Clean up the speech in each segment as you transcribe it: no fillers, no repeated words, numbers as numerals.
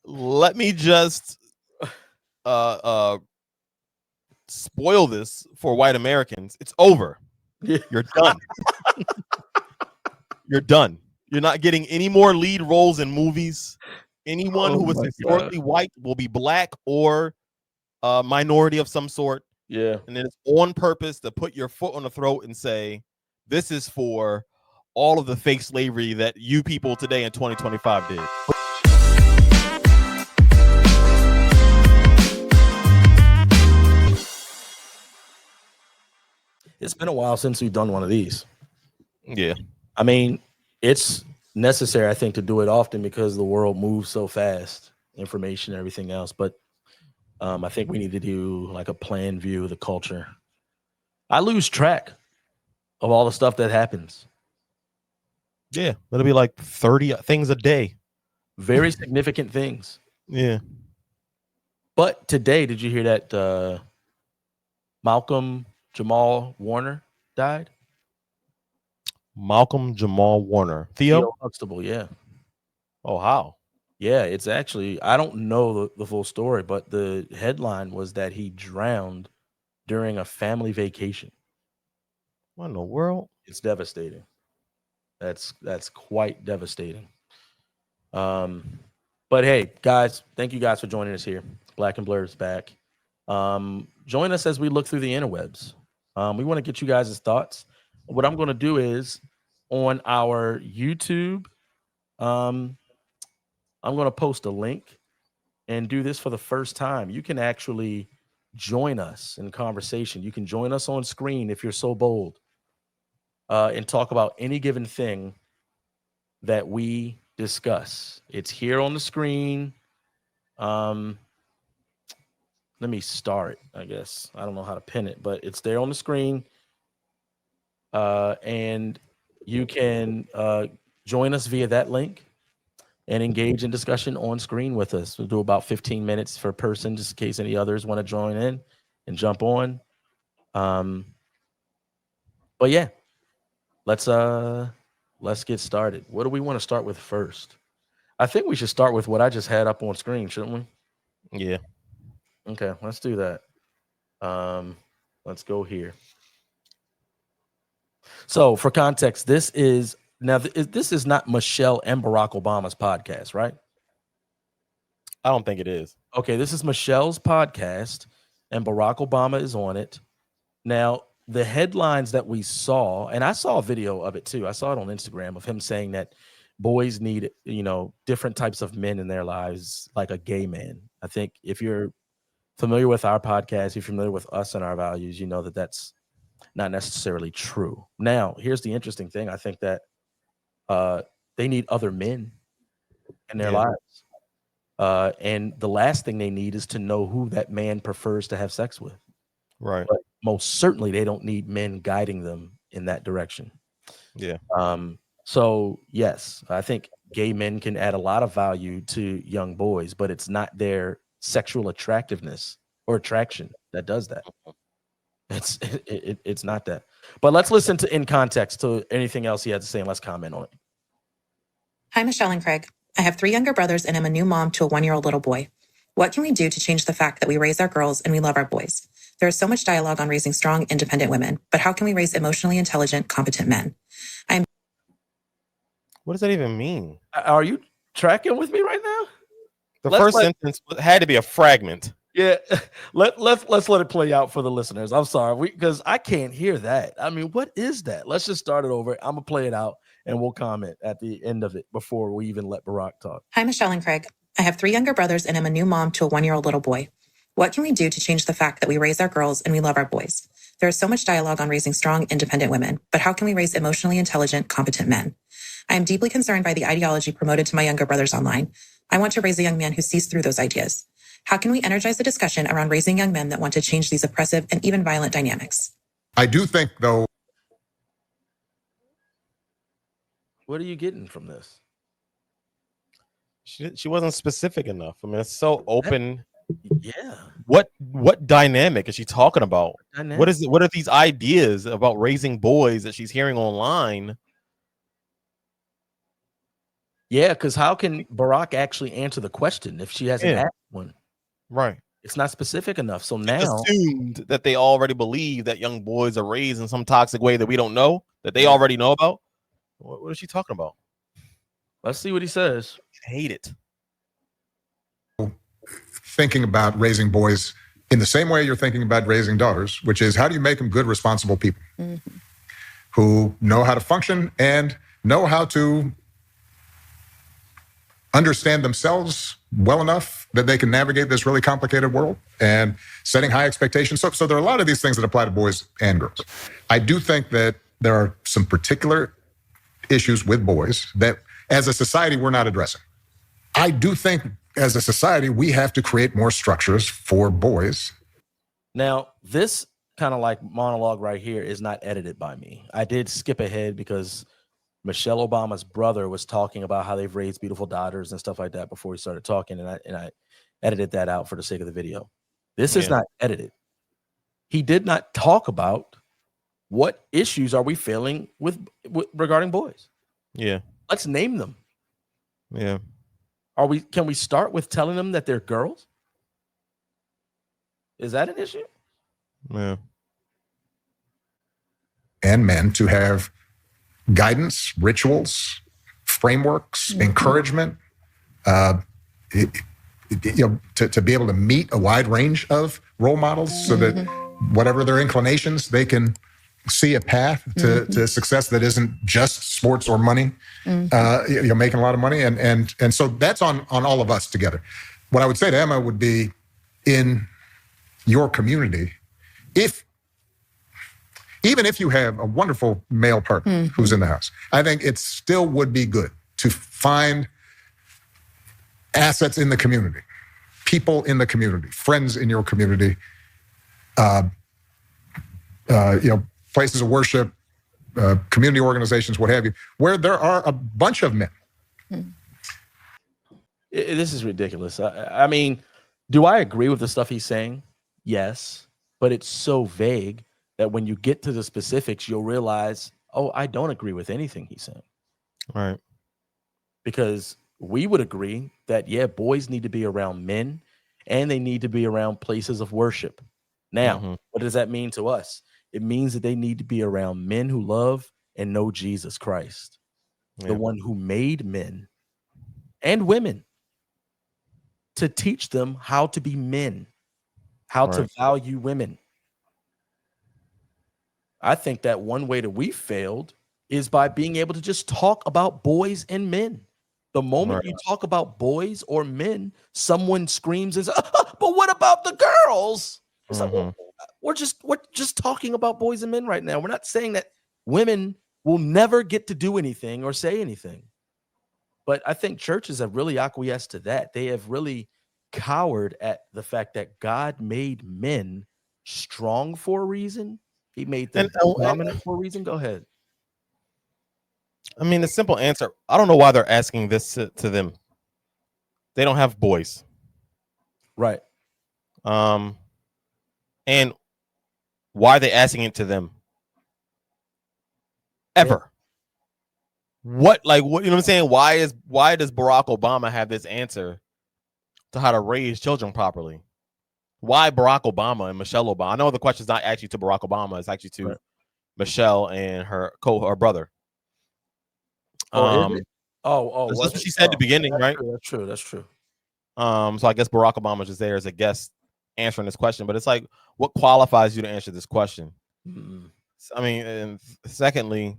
let me just spoil this for white Americans. It's over. Yeah. You're done. You're done. You're not getting any more lead roles in movies. Anyone who was historically white will be black or a minority of some sort. Yeah. And then it's on purpose to put your foot on the throat and say, this is for all of the fake slavery that you people today in 2025 did. It's been a while since we've done one of these. Yeah. I mean, it's necessary, I think, to do it often because the world moves so fast, information and everything else. But I think we need to do like a planned view of the culture. I lose track of all the stuff that happens. Yeah. It'll be like 30 things a day. Very significant things. Yeah. But today, did you hear that Malcolm Jamal Warner died? Malcolm Jamal Warner. Theo Huxtable, yeah. Oh, how? Yeah, it's actually, I don't know the full story, but the headline was that he drowned during a family vacation. What in the world? It's devastating. That's quite devastating. But hey, guys, thank you guys for joining us here. Black and Blur is back. Join us as we look through the interwebs. We want to get you guys' thoughts. What I'm going to do is on our YouTube, I'm going to post a link and do this for the first time. You can actually join us in conversation. You can join us on screen if you're so bold and talk about any given thing that we discuss. It's here on the screen. Let me start, I guess. I don't know how to pin it, but it's there on the screen. And you can join us via that link and engage in discussion on screen with us. We'll do about 15 minutes per person, just in case any others want to join in and jump on. But yeah, let's get started. What do we want to start with first? I think we should start with what I just had up on screen, shouldn't we? Yeah. Okay, let's do that. Let's go here. So for context, this is not Michelle and Barack Obama's podcast, right? I don't think it is. Okay, this is Michelle's podcast, and Barack Obama is on it. Now, the headlines that we saw, and I saw a video of it too. I saw it on Instagram of him saying that boys need, different types of men in their lives, like a gay man. I think if you're familiar with our podcast, you're familiar with us and our values, you know that that's not necessarily true. Now, here's the interesting thing. I think that they need other men in their lives. And the last thing they need is to know who that man prefers to have sex with. Right. But most certainly they don't need men guiding them in that direction. Yeah. So yes, I think gay men can add a lot of value to young boys, but it's not their sexual attractiveness or attraction that does that. It's not that. But let's listen to in context to anything else he had to say and let's comment on it. Hi, Michelle and Craig. I have 3 younger brothers and I'm a new mom to a 1-year-old little boy. What can we do to change the fact that we raise our girls and we love our boys? There is so much dialogue on raising strong, independent women, but how can we raise emotionally intelligent, competent men? What does that even mean? Are you tracking with me right now? The first sentence had to be a fragment. Yeah, let's let it play out for the listeners. I'm sorry, because I can't hear that. I mean, what is that? Let's just start it over. I'm gonna play it out, and we'll comment at the end of it before we even let Barack talk. Hi, Michelle and Craig. I have 3 younger brothers, and I'm a new mom to a 1-year-old little boy. What can we do to change the fact that we raise our girls and we love our boys? There is so much dialogue on raising strong, independent women, but how can we raise emotionally intelligent, competent men? I am deeply concerned by the ideology promoted to my younger brothers online. I want to raise a young man who sees through those ideas. How can we energize the discussion around raising young men that want to change these oppressive and even violent dynamics? I do think, though. What are you getting from this? She wasn't specific enough. I mean, it's so open. Yeah. What dynamic is she talking about? Dynamic. What is it? What are these ideas about raising boys that she's hearing online? Yeah, because how can Barack actually answer the question if she hasn't asked one? Right. It's not specific enough. So It's now assumed that they already believe that young boys are raised in some toxic way that we don't know, that they already know about. What is she talking about? Let's see what he says. I hate it. Thinking about raising boys in the same way you're thinking about raising daughters, which is how do you make them good, responsible people who know how to function and know how to understand themselves well enough that they can navigate this really complicated world, and setting high expectations. So there are a lot of these things that apply to boys and girls. I do think that there are some particular issues with boys that as a society we're not addressing. I do think as a society we have to create more structures for boys. Now, this kind of like monologue right here is not edited by me. I did skip ahead because Michelle Obama's brother was talking about how they've raised beautiful daughters and stuff like that before he started talking, and I edited that out for the sake of the video. This is not edited. He did not talk about what issues are we feeling with regarding boys. Yeah. Let's name them. Yeah. Can we start with telling them that they're girls? Is that an issue? Yeah. And men to have guidance, rituals, frameworks, encouragement, to be able to meet a wide range of role models so that whatever their inclinations, they can see a path to success that isn't just sports or money, making a lot of money. And so that's on all of us together. What I would say to Emma would be, in your community, even if you have a wonderful male partner who's in the house, I think it still would be good to find assets in the community, people in the community, friends in your community, places of worship, community organizations, what have you, where there are a bunch of men. This is ridiculous. I mean, do I agree with the stuff he's saying? Yes, but it's so vague that when you get to the specifics, you'll realize, oh, I don't agree with anything he's saying. Right. Because we would agree that, yeah, boys need to be around men and they need to be around places of worship. Now, what does that mean to us? It means that they need to be around men who love and know Jesus Christ, the one who made men and women, to teach them how to be men, how to value women. I think that one way that we failed is by being able to just talk about boys and men. The moment you talk about boys or men, someone screams, but what about the girls? It's like, well, we're just talking about boys and men right now. We're not saying that women will never get to do anything or say anything. But I think churches have really acquiesced to that. They have really cowered at the fact that God made men strong for a reason. He made them dominant for a reason. Go ahead. I mean, the simple answer, I don't know why they're asking this to them. They don't have boys. Right. And why are they asking it to them? Ever. What, you know what I'm saying? Why does Barack Obama have this answer to how to raise children properly? Why Barack Obama and Michelle Obama? I know the question is not actually to Barack Obama, it's actually to Michelle and her brother. That's what she said at the beginning, right? That's true. So I guess Barack Obama is just there as a guest answering this question, but it's like, what qualifies you to answer this question? I mean, and secondly,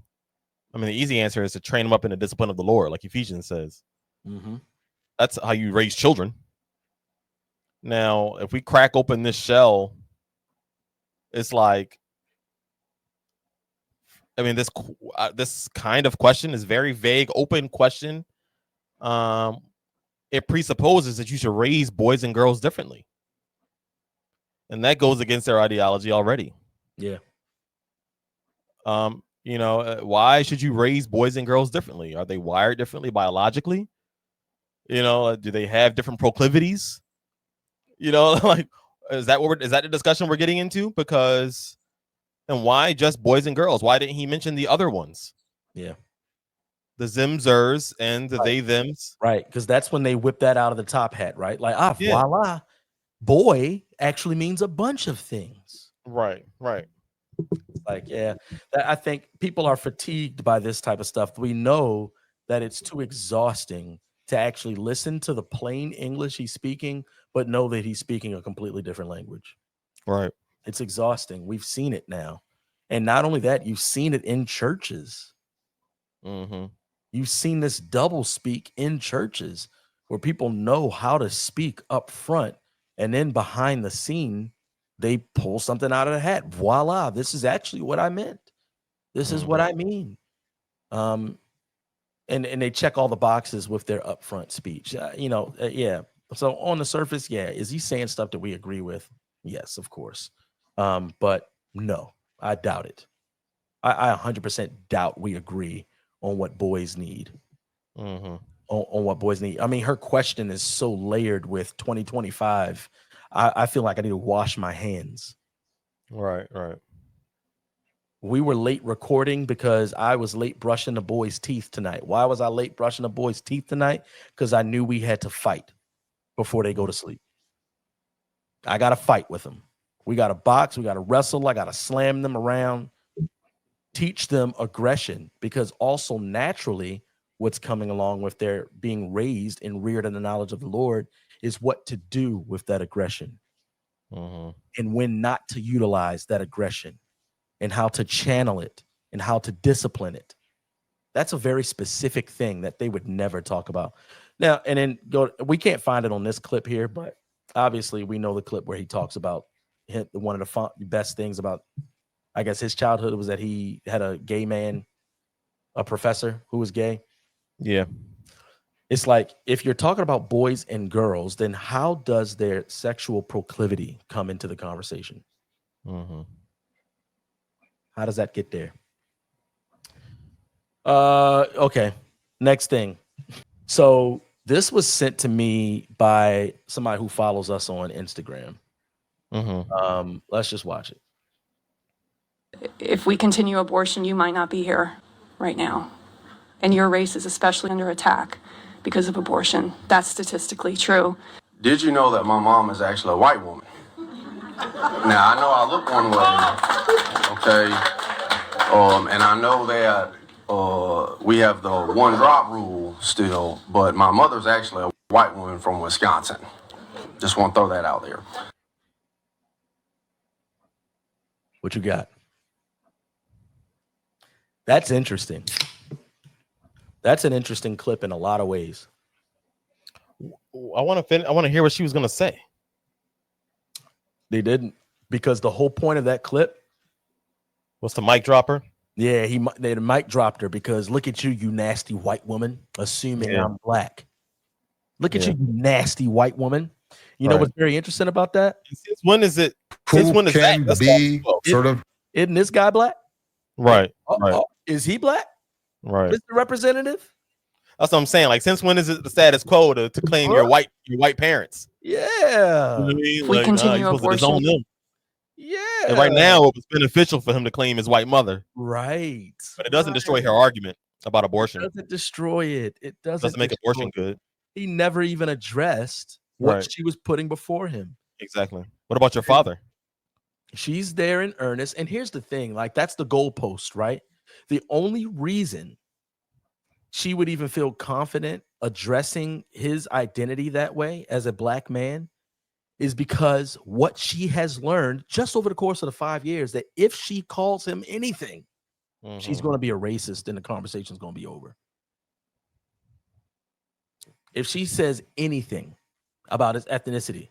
the easy answer is to train them up in the discipline of the Lord, like Ephesians says. That's how you raise children. Now, if we crack open this shell, it's like, this kind of question is very vague, open question. It presupposes that you should raise boys and girls differently. And that goes against their ideology already. Yeah. Why should you raise boys and girls differently? Are they wired differently biologically? Do they have different proclivities? Is that the discussion we're getting into? And why just boys and girls? Why didn't he mention the other ones? Yeah. the zimzers and the they thems. Right, because that's when they whip that out of the top hat, right? Like, Yeah. voila, boy actually means a bunch of things. Right. Like, yeah, I think people are fatigued by this type of stuff. We know that it's too exhausting to actually listen to the plain English he's speaking, but know that he's speaking a completely different language. Right. It's exhausting. We've seen it now. And not only that, you've seen it in churches. Mm-hmm. You've seen this double speak in churches where people know how to speak up front, and then behind the scene, they pull something out of the hat. Voila, this is actually what I meant. This is what I mean. And they check all the boxes with their upfront speech. Yeah. So on the surface, yeah, is he saying stuff that we agree with? Yes, of course. But no, I doubt it. I 100% doubt we agree on what boys need. Mm-hmm. On what boys need. I mean, her question is so layered with 2025. I feel like I need to wash my hands. Right. We were late recording because I was late brushing the boys' teeth tonight. Why was I late brushing the boys' teeth tonight? Because I knew we had to fight before they go to sleep. I got to fight with them. We got to box. We got to wrestle. I got to slam them around, teach them aggression, because also naturally what's coming along with their being raised and reared in the knowledge of the Lord is what to do with that aggression and when not to utilize that aggression and how to channel it and how to discipline it. That's a very specific thing that they would never talk about. Now, and then we can't find it on this clip here, but obviously we know the clip where he talks about one of the best things about, I guess, his childhood was that he had a gay man, a professor who was gay. Yeah. It's like, if you're talking about boys and girls, then how does their sexual proclivity come into the conversation? Mm-hmm. How does that get there? Okay. Next thing. So this was sent to me by somebody who follows us on Instagram. Let's just watch it. If we continue abortion, you might not be here right now. And your race is especially under attack because of abortion. That's statistically true. Did you know that my mom is actually a white woman? Now, I know I look one way, okay? And I know that we have the one drop rule still, but my mother's actually a white woman from Wisconsin. Just want to throw that out there. What you got? That's interesting. That's an interesting clip in a lot of ways. I want to hear what she was going to say. They didn't, because the whole point of that clip was the mic dropper. Yeah, they mic dropped her because look at you, you nasty white woman, assuming I'm black. Look at you, you nasty white woman. You know what's very interesting about that? Since when is it? Who when is can that? Be sort of? Isn't this guy black? Right. Is he black? Right. Mr. Representative? That's what I'm saying. Like, since when is it the status quo to claim your white parents? Yeah. You know what I mean? We continue abortion. Yeah. And right now, it was beneficial for him to claim his white mother. Right. But it doesn't destroy her argument about abortion. It doesn't destroy it. It doesn't make abortion good. He never even addressed what she was putting before him. Exactly. What about your father? She's there in earnest. And here's the thing, like, that's the goalpost, right? The only reason she would even feel confident addressing his identity that way as a black man is because what she has learned just over the course of the 5 years, that if she calls him anything, she's going to be a racist and the conversation's going to be over. If she says anything about his ethnicity,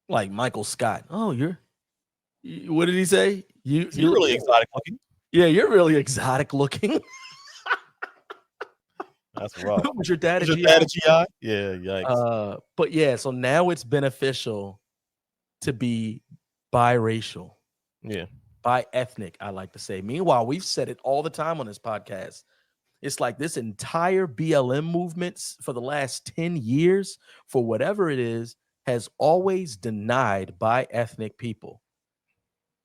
like Michael Scott, what did he say? You're really exotic looking. Yeah, you're really exotic looking. That's rough. Was your dad a GI? Yeah, yikes. But yeah, so now it's beneficial to be biracial. Yeah. Bi-ethnic, I like to say. Meanwhile, we've said it all the time on this podcast. It's like this entire BLM movement for the last 10 years, for whatever it is, has always denied bi-ethnic people.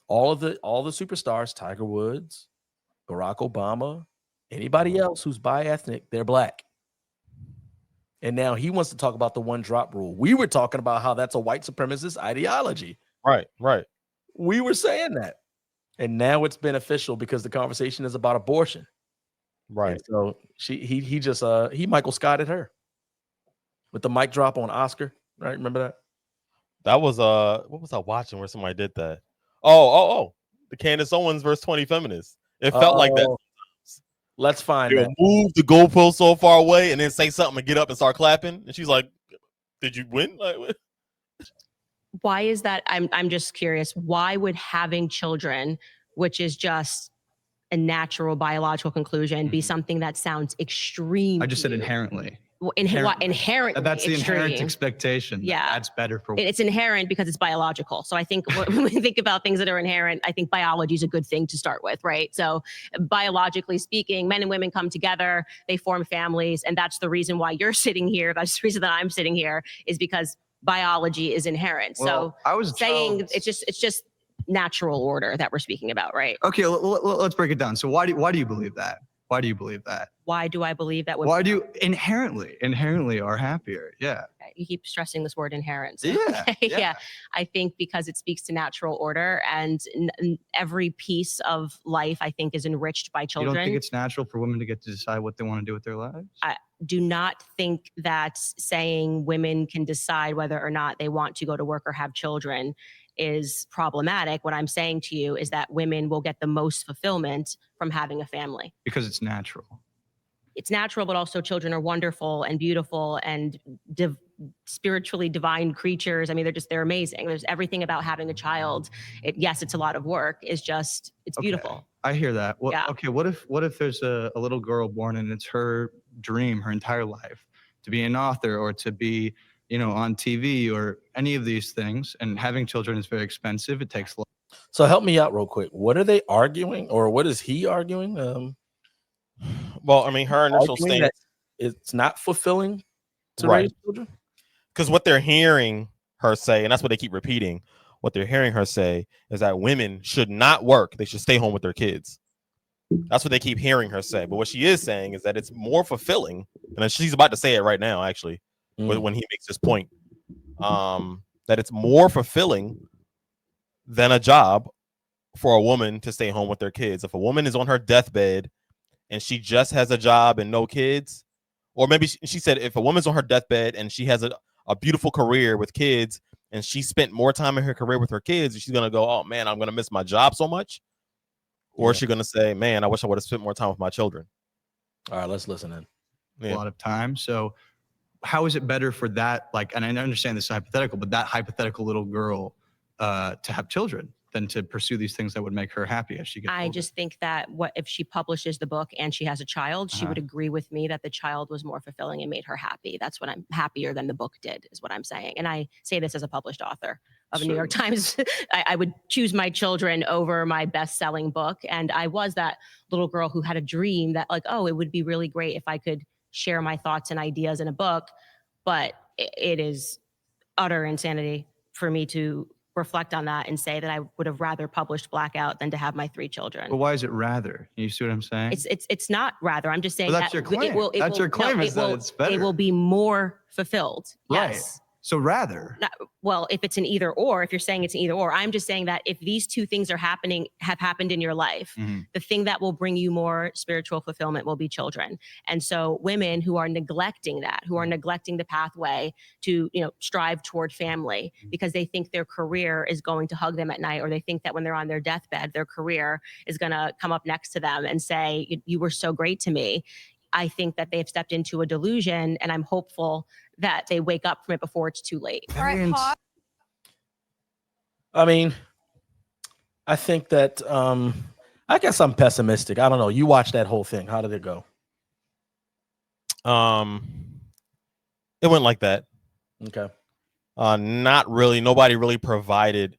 All the superstars, Tiger Woods, Barack Obama, Anybody else who's bi-ethnic, they're black. And now he wants to talk about the one drop rule. We were talking about how that's a white supremacist ideology. Right. We were saying that. And now it's beneficial because the conversation is about abortion. Right. And so he just Michael Scotted her with the mic drop on Oscar. Right? Remember that? That was what was I watching where somebody did that? Oh. The Candace Owens versus 20 feminists. It felt like that. Let's find They'll that. move the goalpost so far away and then say something and get up and start clapping. And she's like, "Did you win?" Like, what? Why is that? I'm just curious. Why would having children, which is just a natural biological conclusion, be something that sounds extreme? I just said inherently. Well, inherently. That's the inherent extreme. expectation. Yeah. That's better for. It's inherent because it's biological. So I think when we think about things that are inherent, I think biology is a good thing to start with, right? So biologically speaking, men and women come together, they form families, and that's the reason why you're sitting here. That's the reason that I'm sitting here, is because biology is inherent. Well, so I was saying it's just natural order that we're speaking about, right? Okay, let's break it down. So why do you believe that? Why do you believe that? Why do I believe that? Why do you inherently are happier? Yeah. You keep stressing this word inherent. So, Yeah. I think because it speaks to natural order, and every piece of life, I think, is enriched by children. You don't think it's natural for women to get to decide what they want to do with their lives? I do not think that saying women can decide whether or not they want to go to work or have children is problematic. What I'm saying to you is that women will get the most fulfillment from having a family. Because it's natural. It's natural, but also children are wonderful and beautiful and spiritually divine creatures. I mean, they're amazing. There's everything about having a child. Yes, it's a lot of work. It's beautiful. I hear that. Well, Yeah. Okay, what if there's a little girl born and it's her dream her entire life to be an author or to be, on TV or any of these things, and having children is very expensive. It takes. So help me out real quick. What are they arguing, or what is he arguing? Well, I mean, her initial stance, it's not fulfilling to Right. raise children. because what they're hearing her say, and that's what they keep repeating, what they're hearing her say is that women should not work. They should stay home with their kids. That's what they keep hearing her say. But what she is saying is that it's more fulfilling, and she's about to say it right now, actually, when he makes this point, that it's more fulfilling than a job for a woman to stay home with their kids. If a woman is on her deathbed and she just has a job and no kids, or maybe she said if a woman's on her deathbed and she has a beautiful career with kids and she spent more time in her career with her kids, she's going to go, oh man, I'm going to miss my job so much. Or is she going to say, man, I wish I would have spent more time with my children? All right, let's listen in. A lot of time. So how is it better for that? And I understand this is hypothetical, but that hypothetical little girl to have children than to pursue these things that would make her happy as she gets older? Just think that if she publishes the book and she has a child, she would agree with me that the child was more fulfilling and made her happy. That's what I'm happier than the book did, is what I'm saying. And I say this as a published author of a New York Times. I would choose my children over my best-selling book. And I was that little girl who had a dream that it would be really great if I could share my thoughts and ideas in a book. But it is utter insanity for me to reflect on that and say that I would have rather published Blackout than to have my 3 children. But why is it rather? You see what I'm saying? It's not rather. I'm just saying Well, that's that your claim. That's your claim is that it's better. It will be more fulfilled. Right. Yes. So rather. Well, if it's an either or, if you're saying it's an either or, I'm just saying that if these two things have happened in your life, the thing that will bring you more spiritual fulfillment will be children. And so women who are neglecting that, who are neglecting the pathway to, strive toward family because they think their career is going to hug them at night, or they think that when they're on their deathbed, their career is going to come up next to them and say, you were so great to me. I think that they've stepped into a delusion, and I'm hopeful that they wake up from it before it's too late. All right, pause. I mean, I think that I guess I'm pessimistic. I don't know. You watched that whole thing. How did it go? It went like that. Okay. Not really. Nobody really provided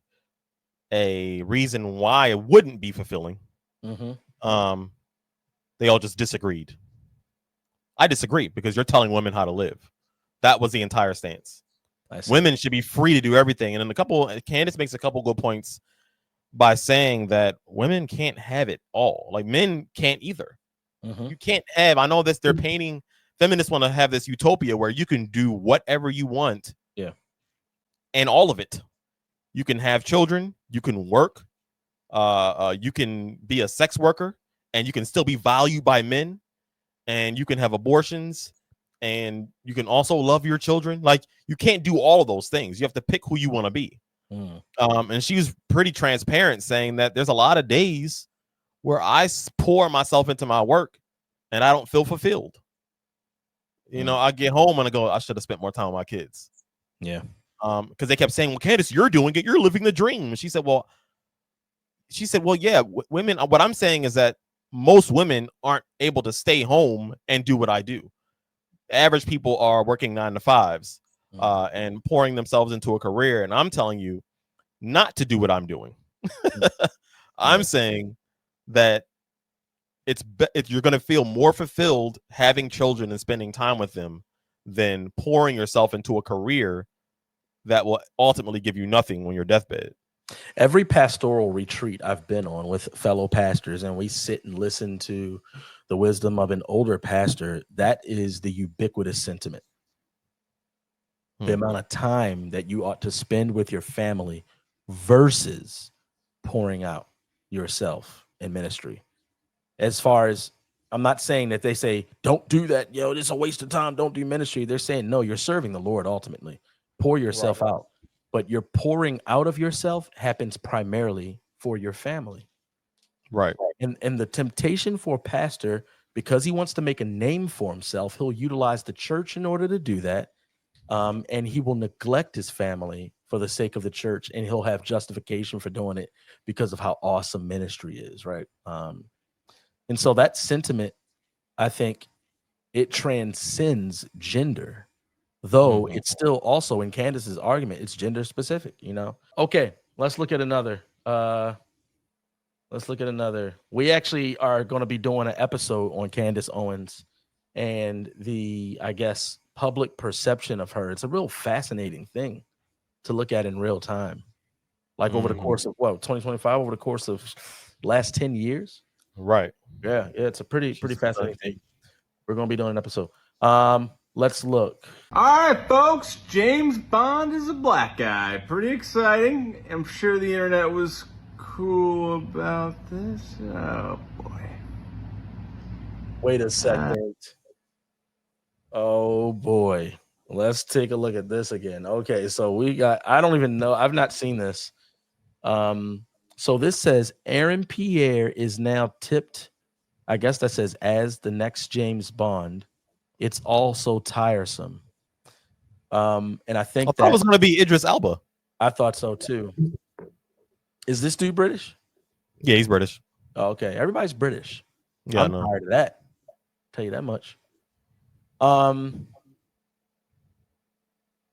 a reason why it wouldn't be fulfilling. Mm-hmm. They all just disagreed. I disagree because you're telling women how to live. That was the entire stance. Women should be free to do everything. And then Candace makes a couple good points by saying that women can't have it all. Like men can't either. You can't have. I know this. They're painting. Feminists want to have this utopia where you can do whatever you want. Yeah. And all of it. You can have children. You can work. You can be a sex worker, and you can still be valued by men. And you can have abortions, and you can also love your children. Like, you can't do all of those things. You have to pick who you want to be. And she was pretty transparent, saying that there's a lot of days where I pour myself into my work and I don't feel fulfilled. You know, I get home and I go, I should have spent more time with my kids. Yeah. Because they kept saying, well, Candace, you're doing it. You're living the dream. And she said, well, yeah, women. What I'm saying is that most women aren't able to stay home and do what I do. Average people are working 9 to 5s and pouring themselves into a career. And I'm telling you not to do what I'm doing. I'm saying that you're going to feel more fulfilled having children and spending time with them than pouring yourself into a career that will ultimately give you nothing on your deathbed. Every pastoral retreat I've been on with fellow pastors, and we sit and listen to the wisdom of an older pastor, that is the ubiquitous sentiment. The amount of time that you ought to spend with your family versus pouring out yourself in ministry. As far as, I'm not saying that they say, don't do that, yo, it's a waste of time, don't do ministry. They're saying, no, you're serving the Lord ultimately. Pour yourself out. But your pouring out of yourself happens primarily for your family. Right. And the temptation for a pastor, because he wants to make a name for himself, he'll utilize the church in order to do that. And he will neglect his family for the sake of the church, and he'll have justification for doing it because of how awesome ministry is, right? And so that sentiment, I think, it transcends gender, though it's still also, in Candace's argument, it's gender specific, you know? Okay, let's look at another. We actually are going to be doing an episode on Candace Owens and the, I guess, public perception of her. It's a real fascinating thing to look at in real time. Like over the course of 2025, over the course of last 10 years. Right. Yeah, it's a pretty fascinating thing. We're going to be doing an episode. Let's look. All right, folks. James Bond is a black guy. Pretty exciting. I'm sure the internet was cool about this. Oh, boy. Wait a second. Oh, boy. Let's take a look at this again. Okay, so we got, I don't even know. I've not seen this. So this says Aaron Pierre is now tipped. I guess that says as the next James Bond. It's also tiresome. And I think that was going to be Idris Elba. I thought so too. Is this dude British? Yeah, he's British. Oh, okay, everybody's British. Yeah, I'm tired of that. Tell you that much.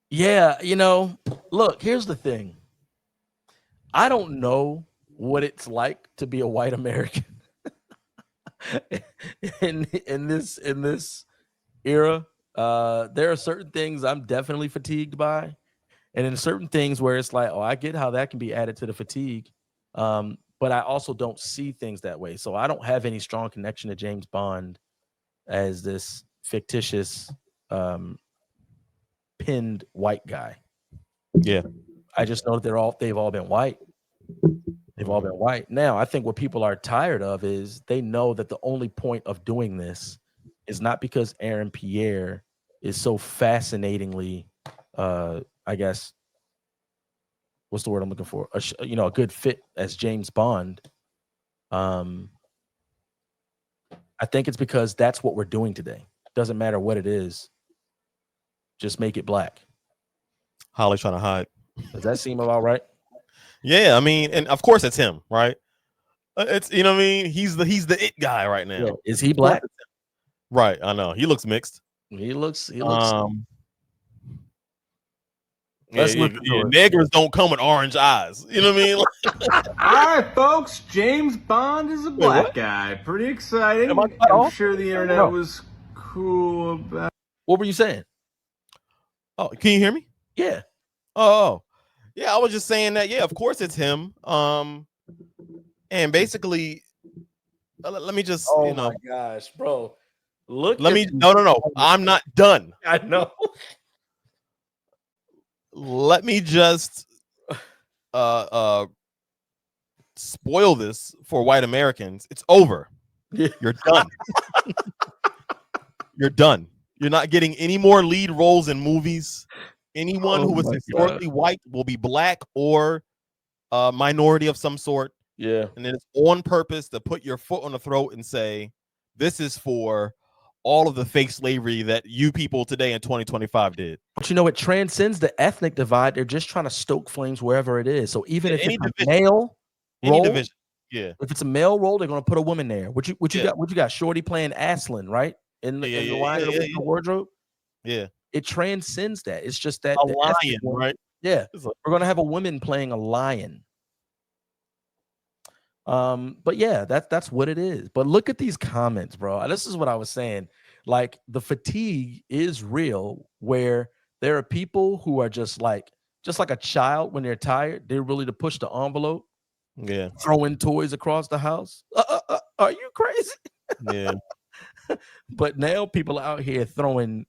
Yeah, you know, look, here's the thing. I don't know what it's like to be a white American in this era. There are certain things I'm definitely fatigued by, and in certain things where it's like, oh, I get how that can be added to the fatigue, but I also don't see things that way. So I don't have any strong connection to James Bond as this fictitious pinned white guy. Yeah, I just know that they've all been white. They've all been white. Now, I think what people are tired of is they know that the only point of doing this is not because Aaron Pierre is so fascinatingly, I guess, what's the word I'm looking for? A good fit as James Bond. I think it's because that's what we're doing today. Doesn't matter what it is. Just make it black. Holly's trying to hide. Does that seem about right? Yeah, I mean, and of course it's him, right? It's, you know what I mean? He's the it guy right now. Yeah. Is he black? Right, I know. He looks mixed. He looks niggers don't come with orange eyes. You know what I mean? All right, folks. James Bond is a black guy. Pretty exciting. I'm sure the internet was cool about. What were you saying? Oh, can you hear me? Yeah. Oh, yeah. I was just saying that. Yeah, of course it's him. And basically, let me just, Oh my gosh, bro. Look. No. I'm not done. I know. Let me just spoil this for white Americans. It's over. Yeah. You're done. You're done. You're not getting any more lead roles in movies. Anyone who was historically white will be black or a minority of some sort. Yeah. And then it's on purpose to put your foot on the throat and say, this is for all of the fake slavery that you people today in 2025 did. But you know, it transcends the ethnic divide. They're just trying to stoke flames wherever it is. So even if Any it's division, a male any role, division, yeah. If it's a male role, they're gonna put a woman there. What you got? Shorty playing Aslan, right? In the Lion of the Wardrobe. Yeah. It transcends that. It's just that a lion, right? Yeah. We're gonna have a woman playing a lion. But yeah, that's what it is. But look at these comments, bro. This is what I was saying. Like, the fatigue is real, where there are people who are just like a child when they're tired. They're really to push the envelope. Yeah. Throwing toys across the house. Are you crazy? Yeah. But now people are out here throwing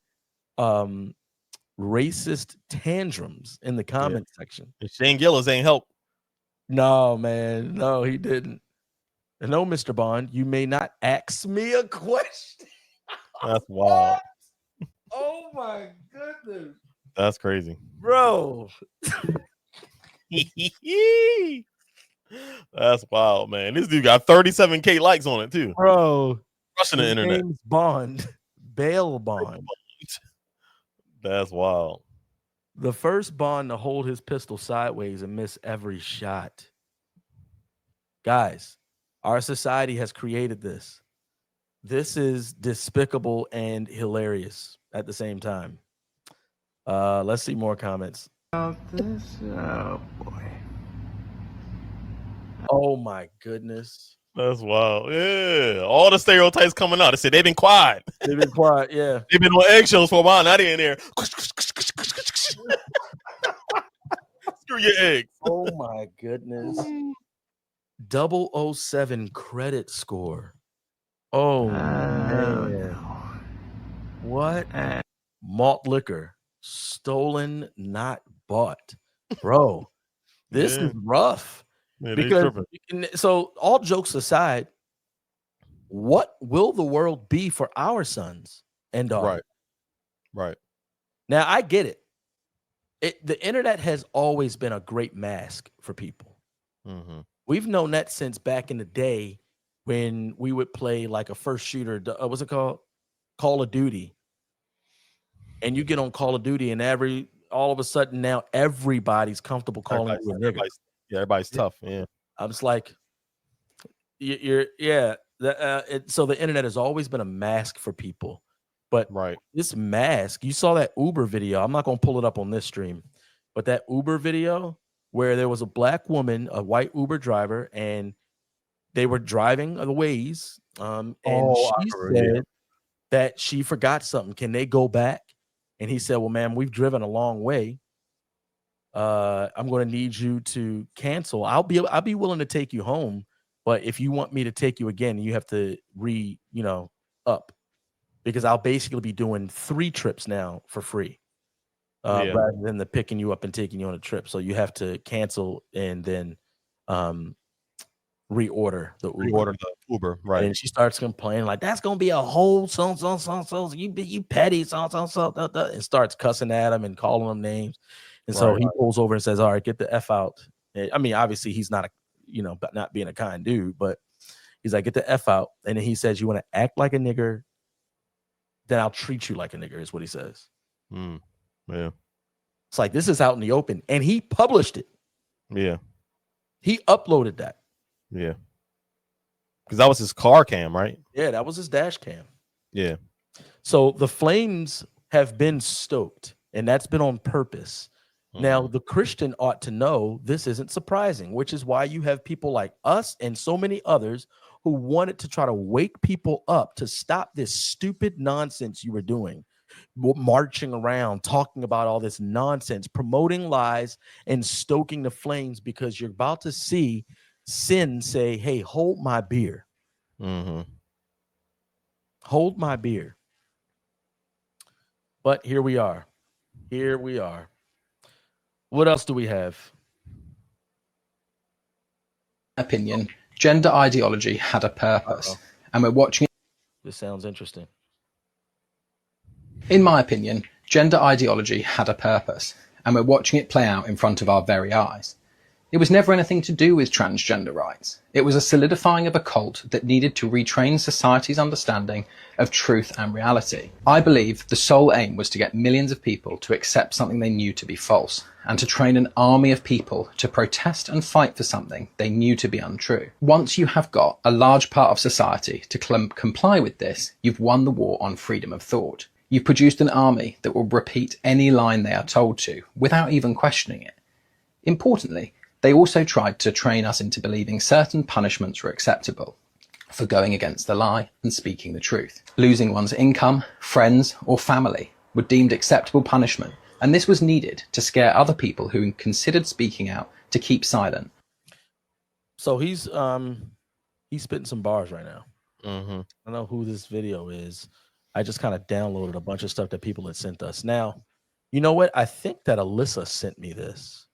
racist tantrums in the comment section. And Shane Gillis ain't help. No, man. No, he didn't. No, Mr. Bond, you may not ask me a question. That's wild. Oh my goodness. That's crazy. Bro. That's wild, man. This dude got 37K likes on it too. Bro. Rushing the internet. James Bond. Bail Bond. That's wild. The first Bond to hold his pistol sideways and miss every shot. Guys, our society has created this. This is despicable and hilarious at the same time. Let's see more comments. Oh boy. Oh my goodness. That's wild. Yeah. All the stereotypes coming out. They said they've been quiet. They've been quiet, yeah. They've been on eggshells for a while. Now they're in there. Screw your eggs. Oh my goodness. 007 credit score. Oh man. What? Malt liquor. Stolen, not bought. Bro, this is rough. Yeah, because so, all jokes aside, what will the world be for our sons and daughters? Right. Now, I get it. The internet has always been a great mask for people. Mm-hmm. We've known that since back in the day when we would play like a first shooter. What's it called? Call of Duty. And you get on Call of Duty, and all of a sudden now everybody's comfortable calling you a nigga. Everybody's tough. Yeah. I'm just like, so the internet has always been a mask for people. But this mask, you saw that Uber video. I'm not going to pull it up on this stream, but that Uber video where there was a black woman, a white Uber driver, and they were driving the ways. And she said that she forgot something. Can they go back? And he said, well, ma'am, we've driven a long way. I'm going to need you to cancel. I'll be willing to take you home, but if you want me to take you again, you have to up, because I'll basically be doing 3 trips now for free, rather than the picking you up and taking you on a trip. So you have to cancel and then reorder the Uber. Right. And she starts complaining like, that's gonna be a whole so you petty so and starts cussing at him and calling him names. And so he pulls over and says, all right, get the F out. I mean, obviously he's not not being a kind dude, but he's like, get the F out. And then he says, you want to act like a nigger, then I'll treat you like a nigger, is what he says. Yeah. It's like, this is out in the open. And he published it. Yeah. He uploaded that. Yeah. Because that was his car cam, right? Yeah, that was his dash cam. Yeah. So the flames have been stoked, and that's been on purpose. Now, the Christian ought to know this isn't surprising, which is why you have people like us and so many others who wanted to try to wake people up to stop this stupid nonsense you were doing, marching around, talking about all this nonsense, promoting lies and stoking the flames, because you're about to see sin say, hey, hold my beer. Hold my beer. But here we are. Here we are. What else do we have? Opinion, gender ideology had a purpose, and we're watching it. This sounds interesting. In my opinion, gender ideology had a purpose, and we're watching it play out in front of our very eyes. It was never anything to do with transgender rights. It was a solidifying of a cult that needed to retrain society's understanding of truth and reality. I believe the sole aim was to get millions of people to accept something they knew to be false, and to train an army of people to protest and fight for something they knew to be untrue. Once you have got a large part of society to comply with this, you've won the war on freedom of thought. You've produced an army that will repeat any line they are told to, without even questioning it. Importantly, they also tried to train us into believing certain punishments were acceptable for going against the lie and speaking the truth. Losing one's income, friends, or family were deemed acceptable punishment, and this was needed to scare other people who considered speaking out to keep silent. So he's spitting some bars right now. I don't know who this video is. I just kind of downloaded a bunch of stuff that people had sent us. Now, you know what? I think that Alyssa sent me this.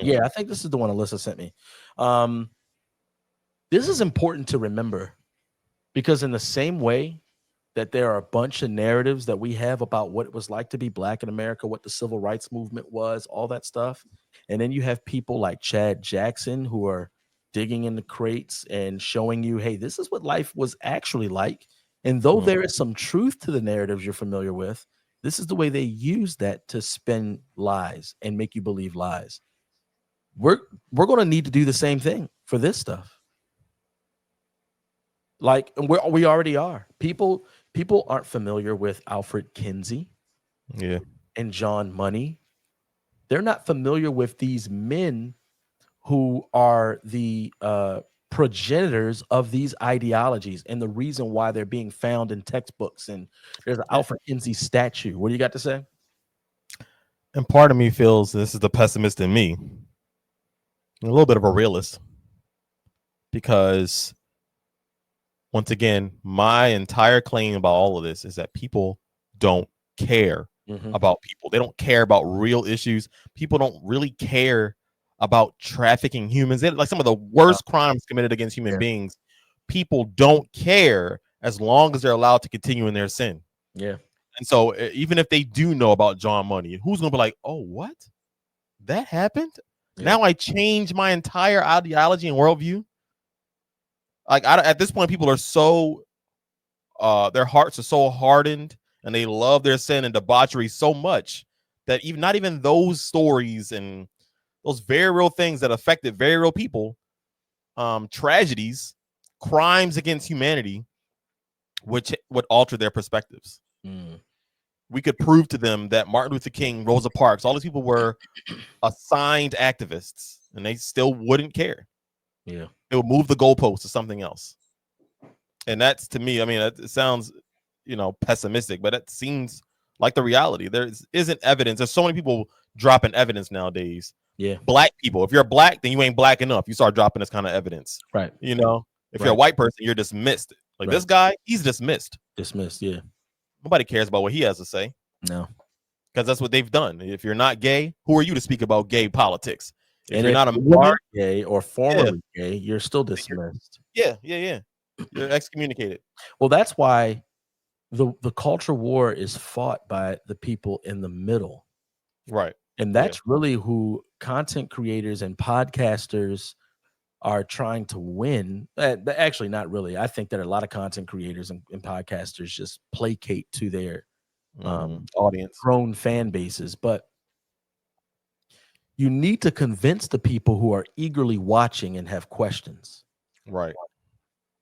Yeah, I think this is the one Alyssa sent me. This is important to remember, because in the same way that there are a bunch of narratives that we have about what it was like to be Black in America, what the civil rights movement was, all that stuff. And then you have people like Chad Jackson who are digging in the crates and showing you, hey, this is what life was actually like. And though there is some truth to the narratives you're familiar with, this is the way they use that to spin lies and make you believe lies. We're going to need to do the same thing for this stuff. Like, and we already are. People aren't familiar with Alfred Kinsey, and John Money. They're not familiar with these men who are the progenitors of these ideologies and the reason why they're being found in textbooks. And there's an Alfred Kinsey statue. What do you got to say? And part of me feels, this is the pessimist in me, a little bit of a realist, because once again, my entire claim about all of this is that people don't care about people. They don't care about real issues. People don't really care about trafficking humans. Like some of the worst crimes committed against human beings. People don't care as long as they're allowed to continue in their sin. Yeah. And so even if they do know about John Money, who's going to be like, oh, what? That happened? Yeah. Now I change my entire ideology and worldview. Like at this point, people are so, their hearts are so hardened and they love their sin and debauchery so much that not even those stories and those very real things that affected very real people, tragedies, crimes against humanity, which would alter their perspectives. We could prove to them that Martin Luther King, Rosa Parks, all these people were assigned activists, and they still wouldn't care. Yeah, it would move the goalpost to something else. And that's, to me, I mean, it sounds, pessimistic, but it seems like the reality. There isn't evidence. There's so many people dropping evidence nowadays. Yeah, Black people. If you're Black, then you ain't Black enough. You start dropping this kind of evidence. Right. If you're a white person, you're dismissed. Like this guy, he's dismissed. Dismissed. Yeah. Nobody cares about what he has to say. No. Because that's what they've done. If you're not gay, who are you to speak about gay politics? If you're not a woman, gay or formerly gay, you're still dismissed. Yeah. You're excommunicated. Well, that's why the culture war is fought by the people in the middle. Right. And that's really who content creators and podcasters are trying to win. Actually, not really. I think that a lot of content creators and podcasters just placate to their audience, grown fan bases. But you need to convince the people who are eagerly watching and have questions. Right.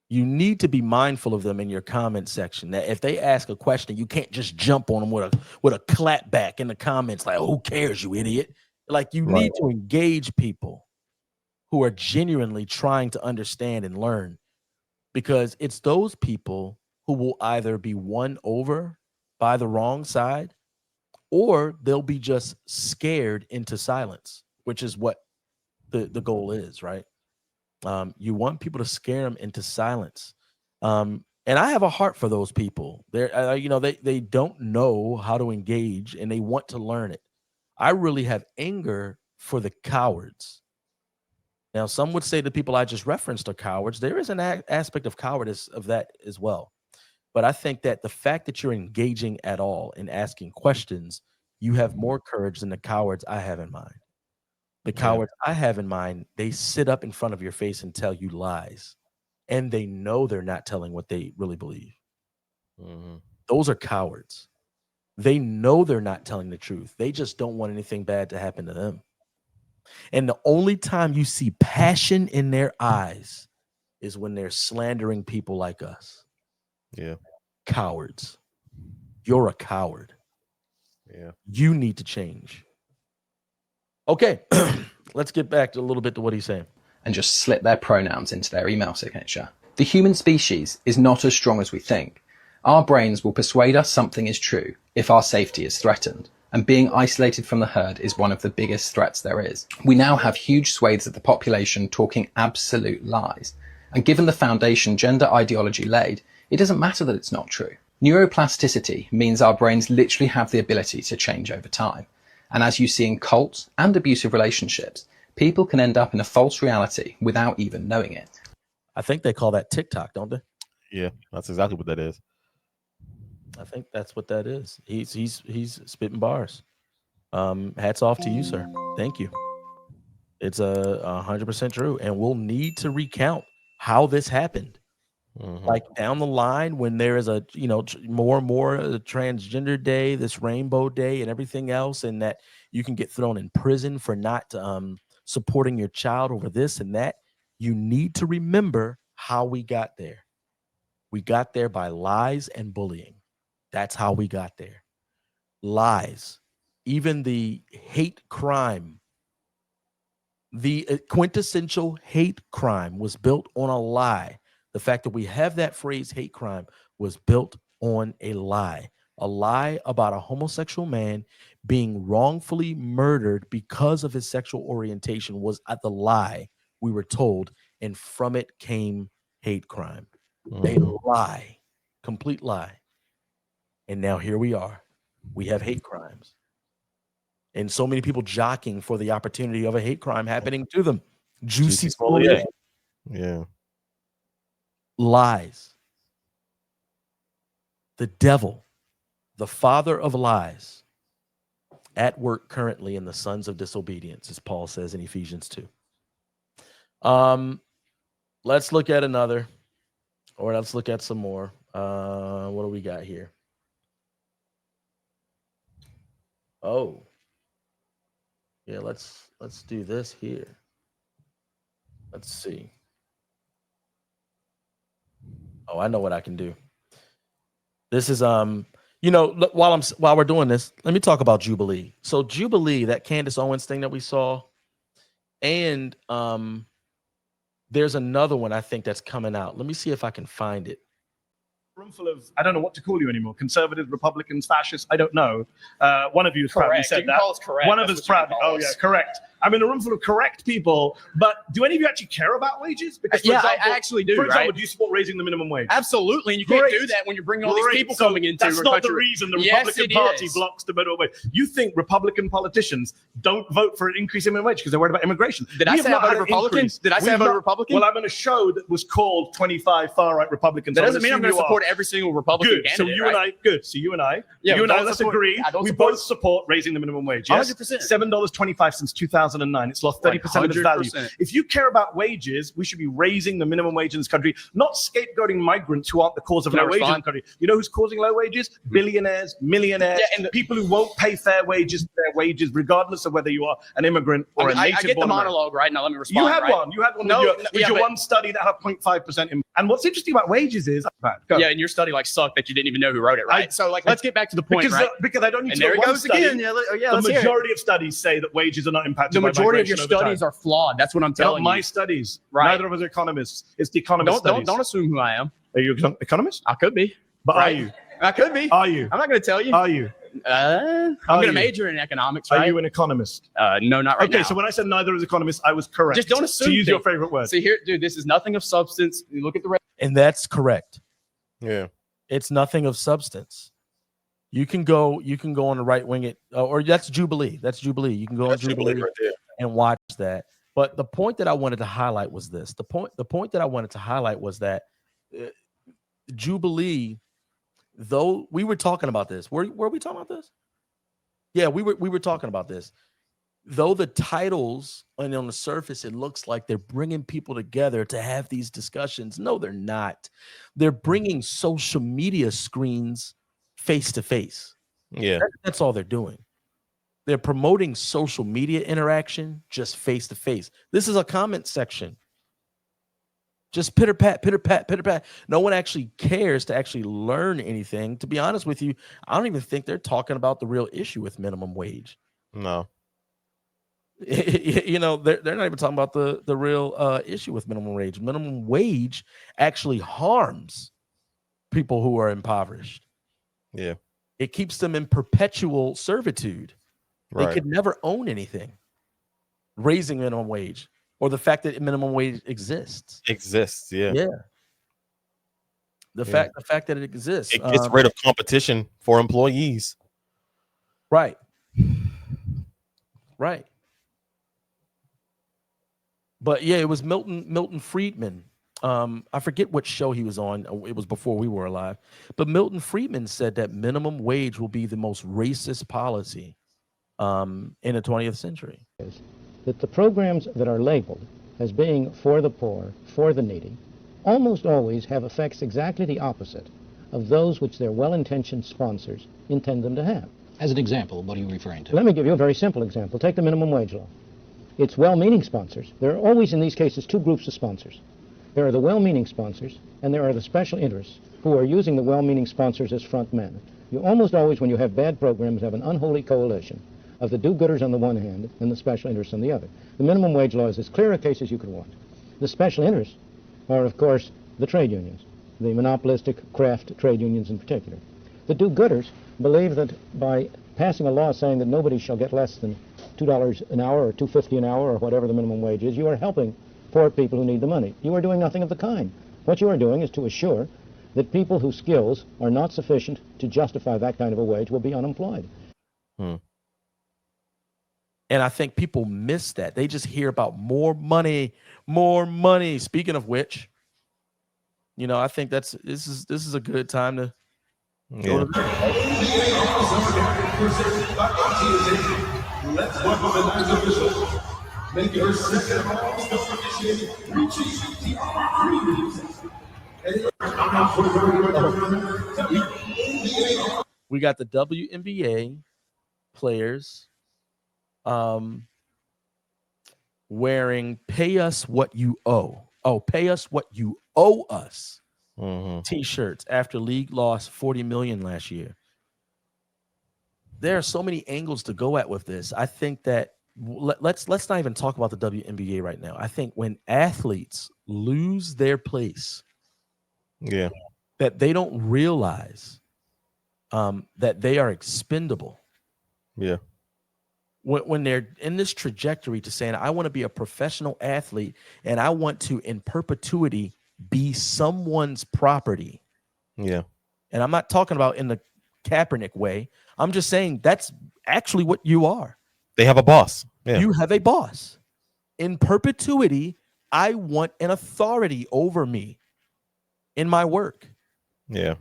You need to be mindful of them in your comment section. That if they ask a question, you can't just jump on them with a clap back in the comments like, "Who cares, you idiot?" Like you need to engage people who are genuinely trying to understand and learn, because it's those people who will either be won over by the wrong side, or they'll be just scared into silence, which is what the goal is, right? You want people to scare them into silence And I have a heart for those people. They're, they don't know how to engage and they want to learn it. I really have anger for the cowards. Now, some would say the people I just referenced are cowards. There is an aspect of cowardice of that as well. But I think that the fact that you're engaging at all and asking questions, you have more courage than the cowards I have in mind. The cowards I have in mind, they sit up in front of your face and tell you lies. And they know they're not telling what they really believe. Those are cowards. They know they're not telling the truth. They just don't want anything bad to happen to them. And the only time you see passion in their eyes is when they're slandering people like us. Yeah. Cowards. You're a coward. Yeah. You need to change. Okay. Let's get back to a little bit to what he's saying. And just slip their pronouns into their email signature. The human species is not as strong as we think. Our brains will persuade us something is true if our safety is threatened, and being isolated from the herd is one of the biggest threats there is. We now have huge swathes of the population talking absolute lies, and given the foundation gender ideology laid, it doesn't matter that it's not true. Neuroplasticity means our brains literally have the ability to change over time, and as you see in cults and abusive relationships, people can end up in a false reality without even knowing it. I think they call that TikTok, don't they? Yeah, that's exactly what that is. I think that's what that is. He's spitting bars. Hats off to you, sir. Thank you. It's 100% true, and we'll need to recount how this happened. Like down the line, when there is a more and more transgender day, this rainbow day, and everything else, and that you can get thrown in prison for not supporting your child over this and that. You need to remember how we got there. We got there by lies and bullying. That's how we got there. Lies. Even the hate crime, the quintessential hate crime was built on a lie. The fact that we have that phrase hate crime was built on a lie about a homosexual man being wrongfully murdered because of his sexual orientation was the lie we were told. And from it came hate crime. A lie, complete lie. And now here we are. We have hate crimes. And so many people jockeying for the opportunity of a hate crime happening to them. Juicy Smollett. Yeah. Lies. The devil, the father of lies, at work currently in the sons of disobedience, as Paul says in Ephesians 2. Let's look at another, or let's look at some more. What do we got here? Oh, yeah, let's do this here. Let's see. Oh, I know what I can do. This is while we're doing this, let me talk about Jubilee. So Jubilee, that Candace Owens thing that we saw, and there's another one I think that's coming out. Let me see if I can find it. Room full of, I don't know what to call you anymore. Conservatives, Republicans, fascists, I don't know. One of you proudly said that. Call us correct. One of us proudly. Oh, yeah, correct. I'm in a room full of correct people, but do any of you actually care about wages? Because, for example, I actually do. For example, right? do you support raising the minimum wage? Absolutely, and you can't do that when you're bringing all these people coming into That's not the reason the Republican Party blocks the minimum wage. You think Republican politicians don't vote for an increase in minimum wage because they're worried about immigration? Did I say I voted Republican? Did I say I voted Republican? Well, I'm on a show that was called 25 Far-Right Republicans. That doesn't mean I'm going to support every single Republican candidate. candidate. So you and I, let's agree. We both support raising the minimum wage. Yes? 100%. $7.25 since 2009. It's lost 30% of its value. If you care about wages, we should be raising the minimum wage in this country, not scapegoating migrants who aren't the cause of low wages in the country. You know who's causing low wages? Billionaires, millionaires, and people who won't pay fair wages for their wages, regardless of whether you are an immigrant or a native. I get the monologue right now. Let me respond. You had one. You had one. With your one study that had 0.5%. And what's interesting about wages is, and your study sucked that you didn't even know who wrote it, right? So let's get back to the point, right? Because I don't need to. And there it goes again. The majority of studies say that wages are not impacted. The majority of your studies are flawed. That's what I'm telling you. My studies. Right. Neither of us are economists. It's the economist studies. Don't assume who I am. Are you an economist? I could be. But are you? I could be. Are you? I'm not going to tell you. Are you? I'm going to major in economics, right? Are you an economist? No, not right now. Okay, so when I said neither is economist, I was correct. Just don't assume. To use your favorite word. See here, dude, this is nothing of substance. You look at the And that's correct. Yeah. It's nothing of substance. You can go on the right wing or that's Jubilee. That's Jubilee. You can go on Jubilee right there. and watch that. But the point that I wanted to highlight was this. The point that I wanted to highlight was that Jubilee, though we were talking about this. Were we talking about this? Yeah, we were talking about this. Though the titles and on the surface, it looks like they're bringing people together to have these discussions. No, they're not. They're bringing social media screens face to face. Yeah. That's all they're doing. They're promoting social media interaction just face to face. This is a comment section. Just pitter pat, pitter pat, pitter pat. No one actually cares to actually learn anything. To be honest with you, I don't even think they're talking about the real issue with minimum wage. No. You know, they're not even talking about the real issue with minimum wage. Minimum wage actually harms people who are impoverished. Yeah. It keeps them in perpetual servitude. Right. They could never own anything. Raising minimum wage or the fact that minimum wage exists. Yeah. Yeah. The fact that it exists. It gets rid of competition for employees. Right. Right. But yeah, it was Milton Friedman. I forget what show he was on. It was before we were alive. But Milton Friedman said that minimum wage will be the most racist policy in the 20th century. That the programs that are labeled as being for the poor, for the needy, almost always have effects exactly the opposite of those which their well-intentioned sponsors intend them to have. As an example, what are you referring to? Let me give you a very simple example. Take the minimum wage law. It's well-meaning sponsors. There are always in these cases two groups of sponsors. There are the well-meaning sponsors, and there are the special interests who are using the well-meaning sponsors as front men. You almost always, when you have bad programs, have an unholy coalition of the do-gooders on the one hand and the special interests on the other. The minimum wage law is as clear a case as you could want. The special interests are, of course, the trade unions, the monopolistic craft trade unions in particular. The do-gooders believe that by passing a law saying that nobody shall get less than $2 an hour or $2.50 an hour or whatever the minimum wage is, you are helping poor people who need the money. You are doing nothing of the kind. What you are doing is to assure that people whose skills are not sufficient to justify that kind of a wage will be unemployed. And I think people miss that. They just hear about more money, more money. Speaking of which, you know, I think this is a good time to go to Let's welcome the nice official. Make your second most officiating We got the WNBA players wearing "Pay us what you owe." Oh, pay us what you owe us. T-shirts after league lost $40 million last year. There are so many angles to go at with this. I think that let's not even talk about the WNBA right now. I think when athletes lose their place, that they don't realize that they are expendable. Yeah. When they're in this trajectory to saying, I want to be a professional athlete and I want to, in perpetuity, be someone's property. Yeah. And I'm not talking about in the Kaepernick way. I'm just saying that's actually what you are. They have a boss. Yeah. You have a boss. In perpetuity, I want an authority over me in my work. Yeah.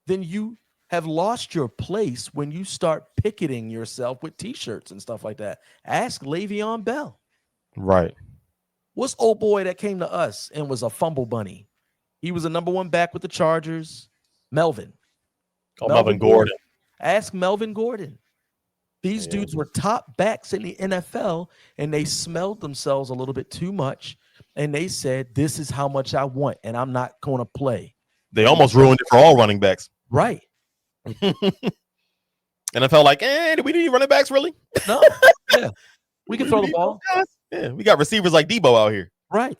Then you have lost your place when you start picketing yourself with T-shirts and stuff like that. Ask Le'Veon Bell. Right. What's old boy that came to us and was a fumble bunny? He was a number one back with the Chargers. Melvin Gordon. Ask Melvin Gordon. These dudes were top backs in the NFL, and they smelled themselves a little bit too much, and they said, this is how much I want, and I'm not going to play. They almost ruined it for all running backs. Right. NFL like, do we need running backs, really? No. Yeah. We can throw the ball. Yeah, we got receivers like Debo out here. Right.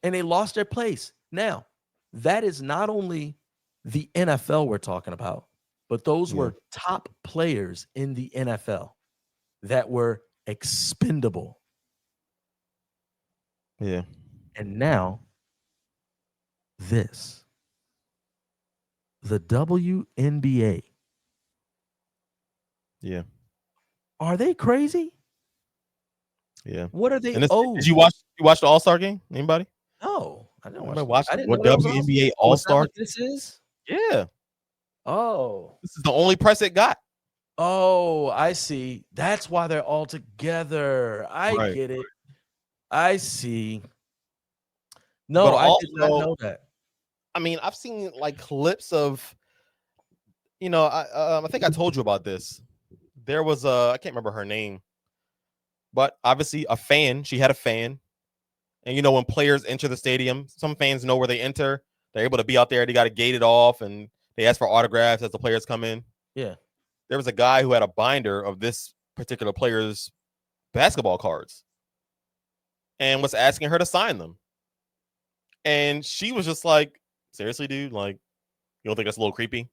And they lost their place. Now, that is not only the NFL we're talking about, but those were top players in the NFL that were expendable. Yeah. And now this. The WNBA. Yeah. Are they crazy? Yeah. What are they? Did you watch the All-Star game? Anybody? No, I didn't Anybody watch. watch I didn't what know that was WNBA Oh, is that All-Star? what this is? Yeah. Oh. This is the only press it got. Oh, I see. That's why they're all together. I get it. I see. No, But I did not also, know that. I mean, I've seen like clips of, I think I told you about this. There was I can't remember her name, but obviously a fan. She had a fan, and when players enter the stadium, some fans know where they enter. They're able to be out there. They got it gated off, and they ask for autographs as the players come in. Yeah. There was a guy who had a binder of this particular player's basketball cards and was asking her to sign them. And she was just like, seriously, dude? Like, you don't think that's a little creepy?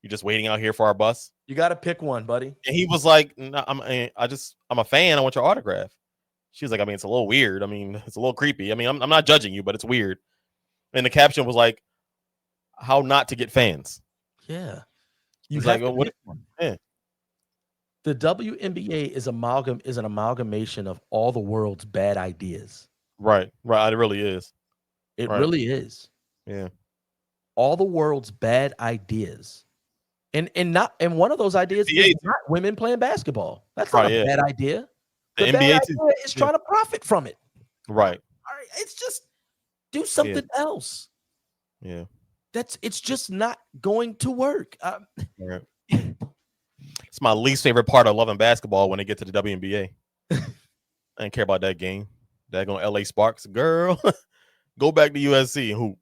You're just waiting out here for our bus? You got to pick one, buddy. And he was like, no, I'm a fan. I want your autograph. She was like, I mean, it's a little weird. I mean, it's a little creepy. I mean, I'm not judging you, but it's weird. And the caption was like, how not to get fans. Yeah. He's like, what? Yeah. The WNBA is an amalgamation of all the world's bad ideas. Right. It really is. It really is. Yeah. All the world's bad ideas. And one of those ideas is not women playing basketball. That's not a bad idea. The bad NBA idea is trying to profit from it. Right. All right. It's just do something else. Yeah. It's just not going to work. Right. It's my least favorite part of loving basketball when they get to the WNBA. I didn't care about that game. Daggone LA Sparks. Girl, go back to USC and hoop.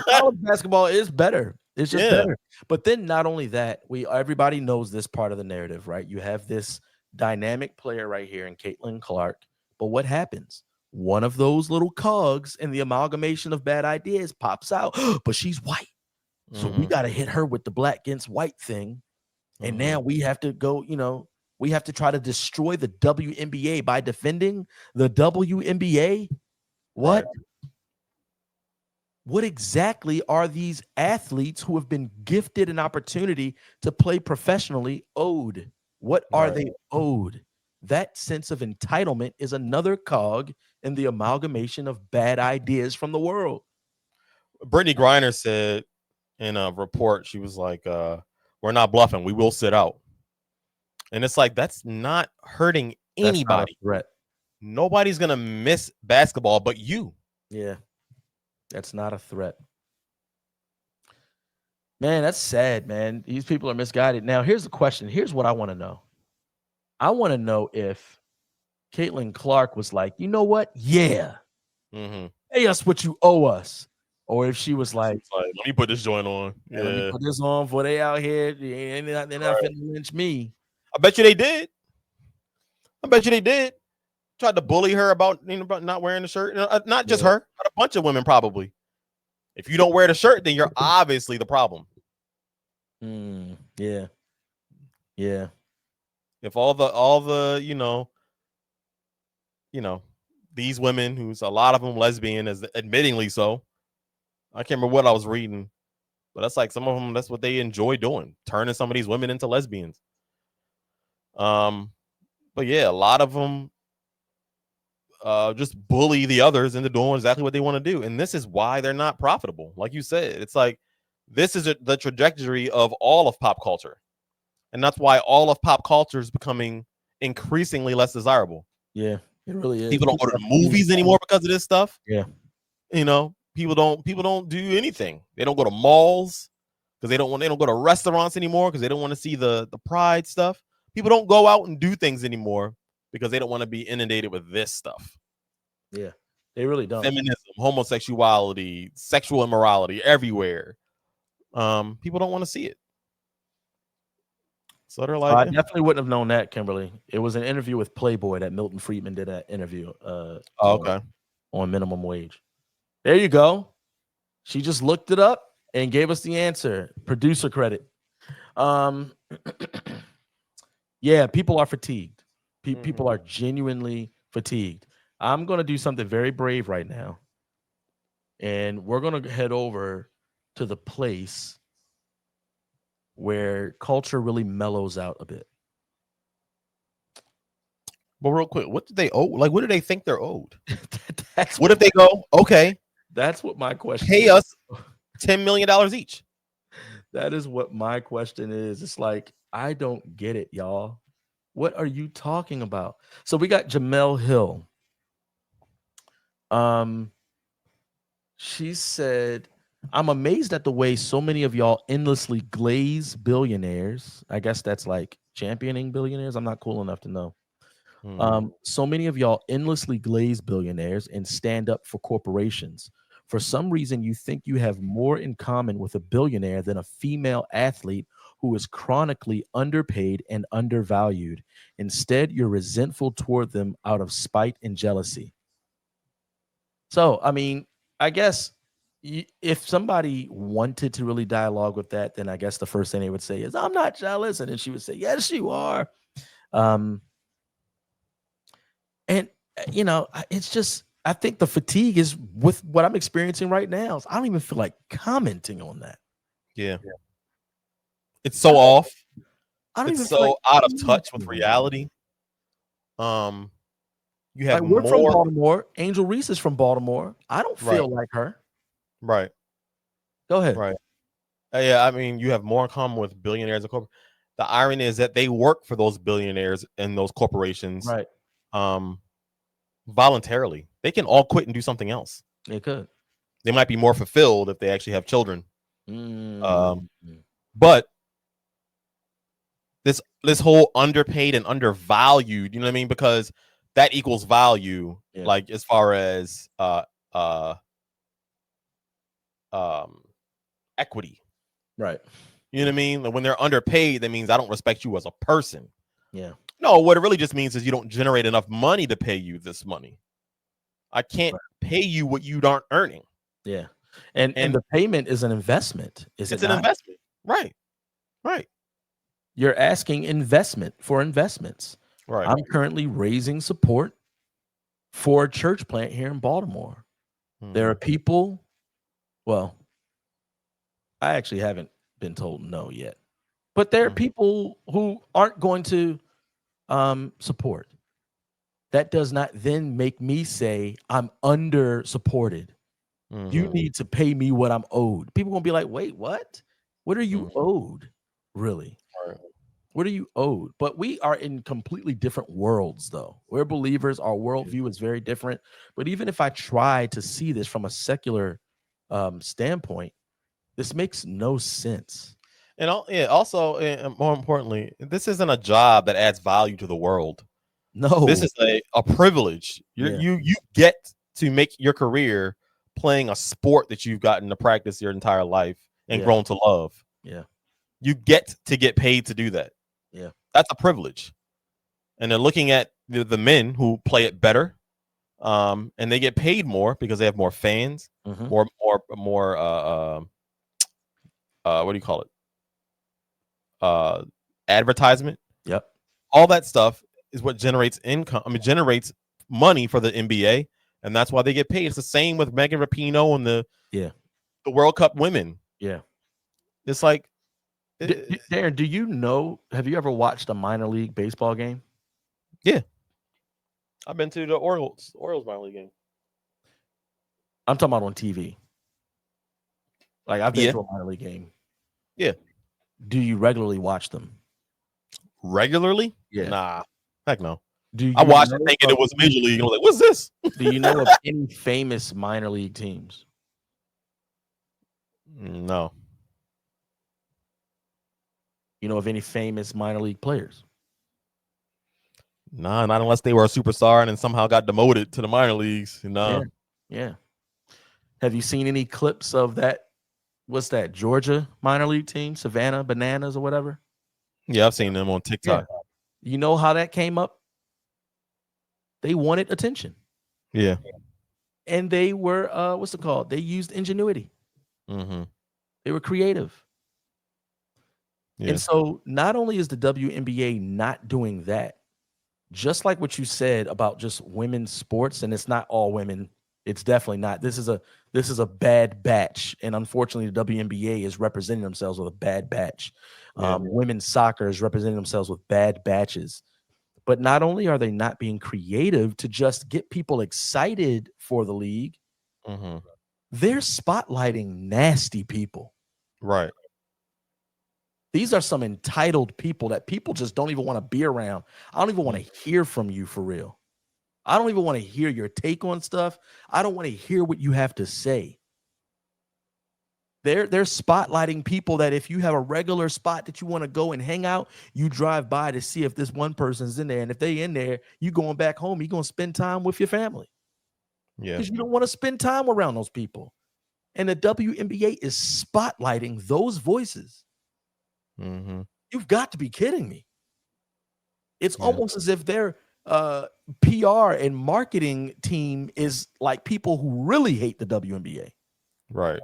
College basketball is better. It's just better. But then not only that, everybody knows this part of the narrative, right? You have this dynamic player right here in Caitlin Clark. But what happens? One of those little cogs in the amalgamation of bad ideas pops out, but she's white. So we got to hit her with the black against white thing. And now we have to go, we have to try to destroy the WNBA by defending the WNBA. What? Right. What exactly are these athletes who have been gifted an opportunity to play professionally owed? What are they owed? That sense of entitlement is another cog in the amalgamation of bad ideas from the world. Brittany Griner said in a report, she was like, we're not bluffing. We will sit out. And it's like, that's not hurting anybody. That's not a threat. Nobody's going to miss basketball but you. Yeah. That's not a threat. Man, that's sad, man. These people are misguided. Now, here's the question. Here's what I want to know. I want to know if Caitlin Clark was like, you know what? Yeah. Pay us what you owe us. Or if she was like, let me put this joint on. Let me put this on for they out here. They're not finna lynch me. I bet you they did. Tried to bully her about about not wearing the shirt. Not just her, but a bunch of women probably. If you don't wear the shirt, then you're obviously the problem. Yeah. Yeah. If all the these women, who's a lot of them lesbian, as admittingly so. I can't remember what I was reading, but that's like some of them. That's what they enjoy doing, turning some of these women into lesbians. But yeah, a lot of them just bully the others into doing exactly what they want to do, and this is why they're not profitable. Like you said, it's like this is the trajectory of all of pop culture, and that's why all of pop culture is becoming increasingly less desirable. Yeah, it really is. People don't go to the movies anymore because of this stuff. Yeah, People don't do anything. They don't go to malls because they don't go to restaurants anymore because they don't want to see the pride stuff. People don't go out and do things anymore because they don't want to be inundated with this stuff. Yeah, they really don't. Feminism, homosexuality, sexual immorality everywhere. People don't want to see it. So they're like, I definitely wouldn't have known that, Kimberly. It was an interview with Playboy that Milton Friedman did that interview. Okay. On minimum wage. There you go. She just looked it up and gave us the answer. Producer credit. Yeah, people are fatigued. People are genuinely fatigued. I'm going to do something very brave right now. and we're gonna head over to the place where culture really mellows out a bit. But real quick, what did they owe? Like, what do they think they're owed? That's What if they go, okay, That's what my question pay is. us $10 million each? That is what my question is. It's like, I don't get it, y'all. What are you talking about? So we got Jamel Hill. She said, I'm amazed at the way so many of y'all endlessly glaze billionaires. I guess that's like championing billionaires. I'm not cool enough to know. So many of y'all endlessly glaze billionaires and stand up for corporations. For some reason, you think you have more in common with a billionaire than a female athlete who is chronically underpaid and undervalued. Instead, you're resentful toward them out of spite and jealousy. So, I mean, I guess if somebody wanted to really dialogue with that, then I guess the first thing they would say is, I'm not jealous. And then she would say, yes, you are. And, it's just, I think the fatigue is with what I'm experiencing right now. So I don't even feel like commenting on that. Yeah. It's so off. I don't It's even so feel like out of touch with reality. You have like, we're more from Baltimore. Angel Reese is from Baltimore. I don't feel like her. Right. Go ahead. Right. Yeah, I mean, you have more in common with billionaires and corporations. The irony is that they work for those billionaires and those corporations, Right. Voluntarily. They can all quit and do something else. They could. They might be more fulfilled if they actually have children. Mm. But this whole underpaid and undervalued, you know what I mean? Because that equals value, like as far as equity. Right. You know what I mean? Like when they're underpaid, that means I don't respect you as a person. Yeah. No, what it really just means is you don't generate enough money to pay you this money. I can't pay you what you aren't earning. Yeah. And the payment is an investment. It's an investment. Right. Right. You're asking investment for investments. Right. I'm currently raising support for a church plant here in Baltimore. There are people, well, I actually haven't been told no yet, but there are people who aren't going to support. That does not then make me say I'm under supported. You need to pay me what I'm owed. People gonna be like, wait, what? What are you owed? Really? Right. What are you owed? But we are in completely different worlds, though. We're believers. Our worldview is very different. But even if I try to see this from a secular standpoint, this makes no sense. And also, and more importantly, this isn't a job that adds value to the world. No, this is a privilege. You get to make your career playing a sport that you've gotten to practice your entire life and grown to love. Yeah, you get paid to do that. Yeah, that's a privilege. And they're looking at the men who play it better, and they get paid more because they have more fans, more what do you call it? Advertisement. Yep. All that stuff is what generates income. I mean, generates money for the NBA, and that's why they get paid. It's the same with Megan Rapinoe and the World Cup women. Yeah. It's like, Darren, do you know? Have you ever watched a minor league baseball game? Yeah, I've been to the Orioles minor league game. I'm talking about on TV. Like I've been to a minor league game. Yeah. Do you regularly watch them? Regularly? Yeah. Nah. Heck no. I watched it thinking it was Major League. I was like, what's this? Do you know of any famous minor league teams? No. You know of any famous minor league players? Nah, not unless they were a superstar and then somehow got demoted to the minor leagues. No. Yeah. Have you seen any clips of that? What's that? Georgia minor league team, Savannah Bananas or whatever? Yeah, I've seen them on TikTok. Yeah. You know how that came up? They wanted attention. Yeah. And they were, what's it called? They used ingenuity. They were creative. Yeah. And so not only is the WNBA not doing that, just like what you said about just women's sports, and it's not all women It's definitely not. This is a bad batch, and unfortunately, the WNBA is representing themselves with a bad batch. Women's soccer is representing themselves with bad batches. But not only are they not being creative to just get people excited for the league, they're spotlighting nasty people. Right. These are some entitled people that people just don't even want to be around. I don't even want to hear from you for real. I don't even want to hear your take on stuff. I don't want to hear what you have to say. They're spotlighting people that if you have a regular spot that you want to go and hang out, you drive by to see if this one person's in there. And if they in there, you going back home, you're going to spend time with your family. Yeah. Because you don't want to spend time around those people. And the WNBA is spotlighting those voices. You've got to be kidding me. It's almost as if their PR and marketing team is like people who really hate the WNBA. Right.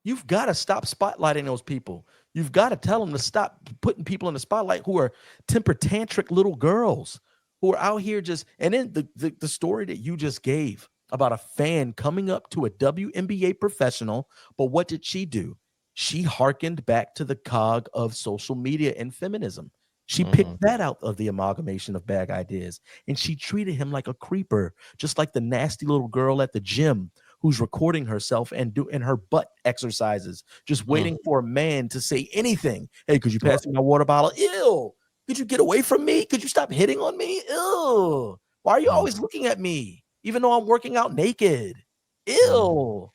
You've got to stop spotlighting those people. You've got to tell them to stop putting people in the spotlight who are temper tantric little girls who are out here just. And then the story that you just gave about a fan coming up to a WNBA professional, but what did she do? She hearkened back to the cog of social media and feminism. She picked that out of the amalgamation of bad ideas, and she treated him like a creeper, just like the nasty little girl at the gym who's recording herself and doing her butt exercises, just waiting for a man to say anything. Hey, could you pass me my water bottle? Ew. Could you get away from me? Could you stop hitting on me? Ew. Why are you always looking at me, even though I'm working out naked? Ew.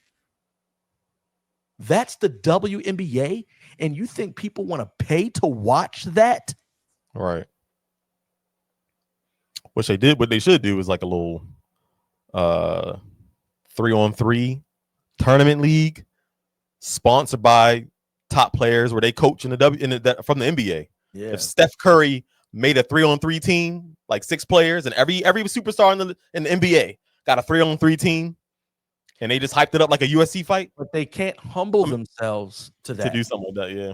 That's the WNBA, and you think people want to pay to watch that? Right. What they should do is like a little 3-on-3 tournament league sponsored by top players where they coach from the NBA. Yeah. If Steph Curry made a 3-on-3 team, like 6 players, and every superstar in the NBA got a 3-on-3 team, and they just hyped it up like a UFC fight. But they can't humble themselves to that. To do something like that, yeah.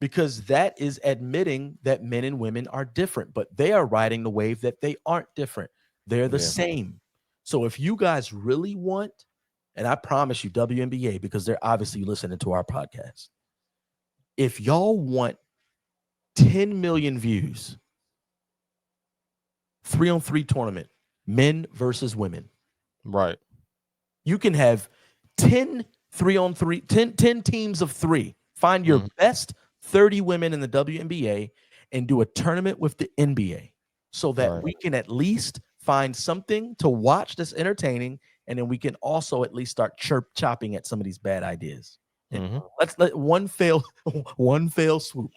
Because that is admitting that men and women are different, but they are riding the wave that they aren't different. They're the same. So if you guys really want, and I promise you, WNBA, because they're obviously listening to our podcast, if y'all want 10 million views, 3-on-3 tournament, men versus women. Right. You can have 10 3-on-3, 10 teams of 3. Find your best 30 women in the WNBA and do a tournament with the NBA so that we can at least find something to watch that's entertaining, and then we can also at least start chopping at some of these bad ideas. Let's let one fell swoop. One fell swoop.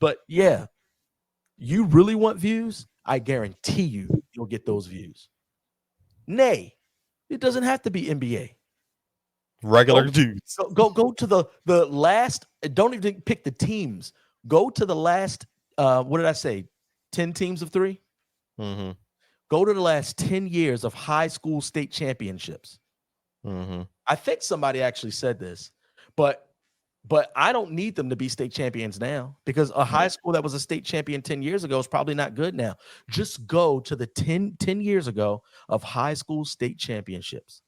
But yeah, you really want views? I guarantee you'll get those views. Nay, it doesn't have to be NBA. Regular dudes. Go to the last. Don't even pick the teams. Go to the last. What did I say? 10 teams of 3. Go to the last 10 years of high school state championships. I think somebody actually said this, but I don't need them to be state champions now, because a high school that was a state champion 10 years ago is probably not good now. Just go to the 10 years ago of high school state championships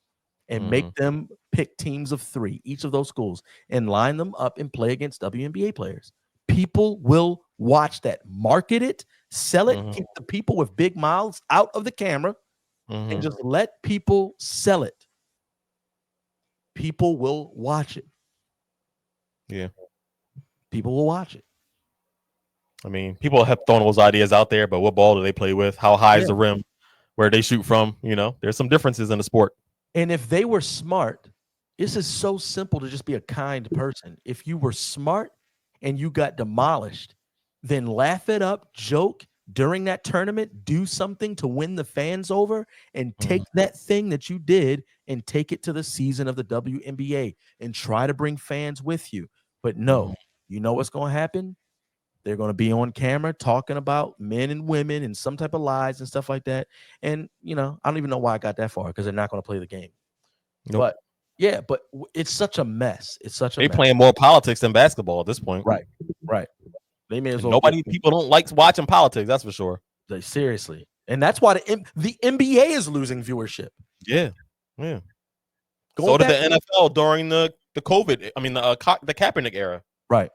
and make them pick teams of 3, each of those schools, and line them up and play against WNBA players. People will watch that. Market it, sell it, keep the people with big mouths out of the camera, and just let people sell it. People will watch it. Yeah. People will watch it. I mean, people have thrown those ideas out there, but what ball do they play with? How high is the rim? Where they shoot from? There's some differences in the sport. And if they were smart, this is so simple to just be a kind person. If you were smart and you got demolished, then laugh it up, joke during that tournament, do something to win the fans over, and take that thing that you did and take it to the season of the WNBA and try to bring fans with you. But no, you know what's going to happen? They're going to be on camera talking about men and women and some type of lies and stuff like that. And, I don't even know why I got that far, because they're not going to play the game. But yeah, but it's such a mess. It's such a mess. Playing more politics than basketball at this point. Right. They may as well. People don't like watching politics. That's for sure. Seriously. And that's why the NBA is losing viewership. Yeah. So did the NFL during the COVID. I mean, the Kaepernick era. Right.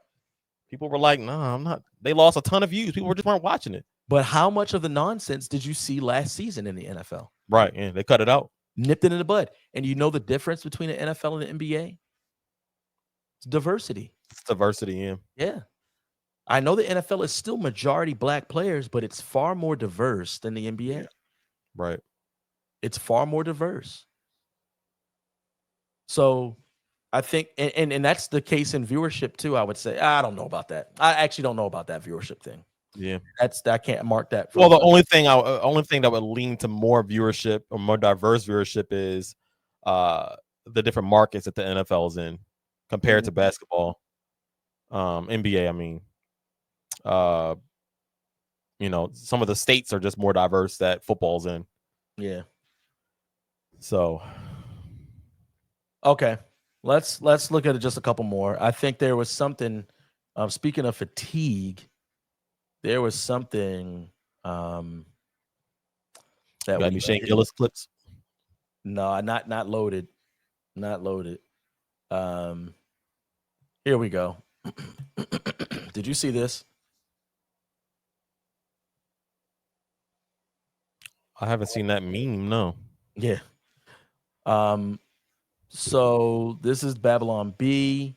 People were like, "Nah, I'm not." They lost a ton of views. People just weren't watching it. But how much of the nonsense did you see last season in the NFL? Right. Yeah, they cut it out. Nipped it in the bud. And you know the difference between the NFL and the NBA? It's diversity. It's diversity, yeah. Yeah. I know the NFL is still majority black players, but it's far more diverse than the NBA. Right. It's far more diverse. So I think, and that's the case in viewership too, I would say. I don't know about that. I actually don't know about that viewership thing. Yeah. I can't mark that. Well, the only thing that would lean to more viewership or more diverse viewership is the different markets that the NFL is in compared to basketball. NBA, I mean. Some of the states are just more diverse that football's in. Yeah. So okay. Let's look at it just a couple more. I think there was something speaking of fatigue, there was something that got any Shane Gillis clips? No, not loaded. Not loaded. Here we go. Did you see this? I haven't seen that meme, no. Yeah. So this is Babylon B,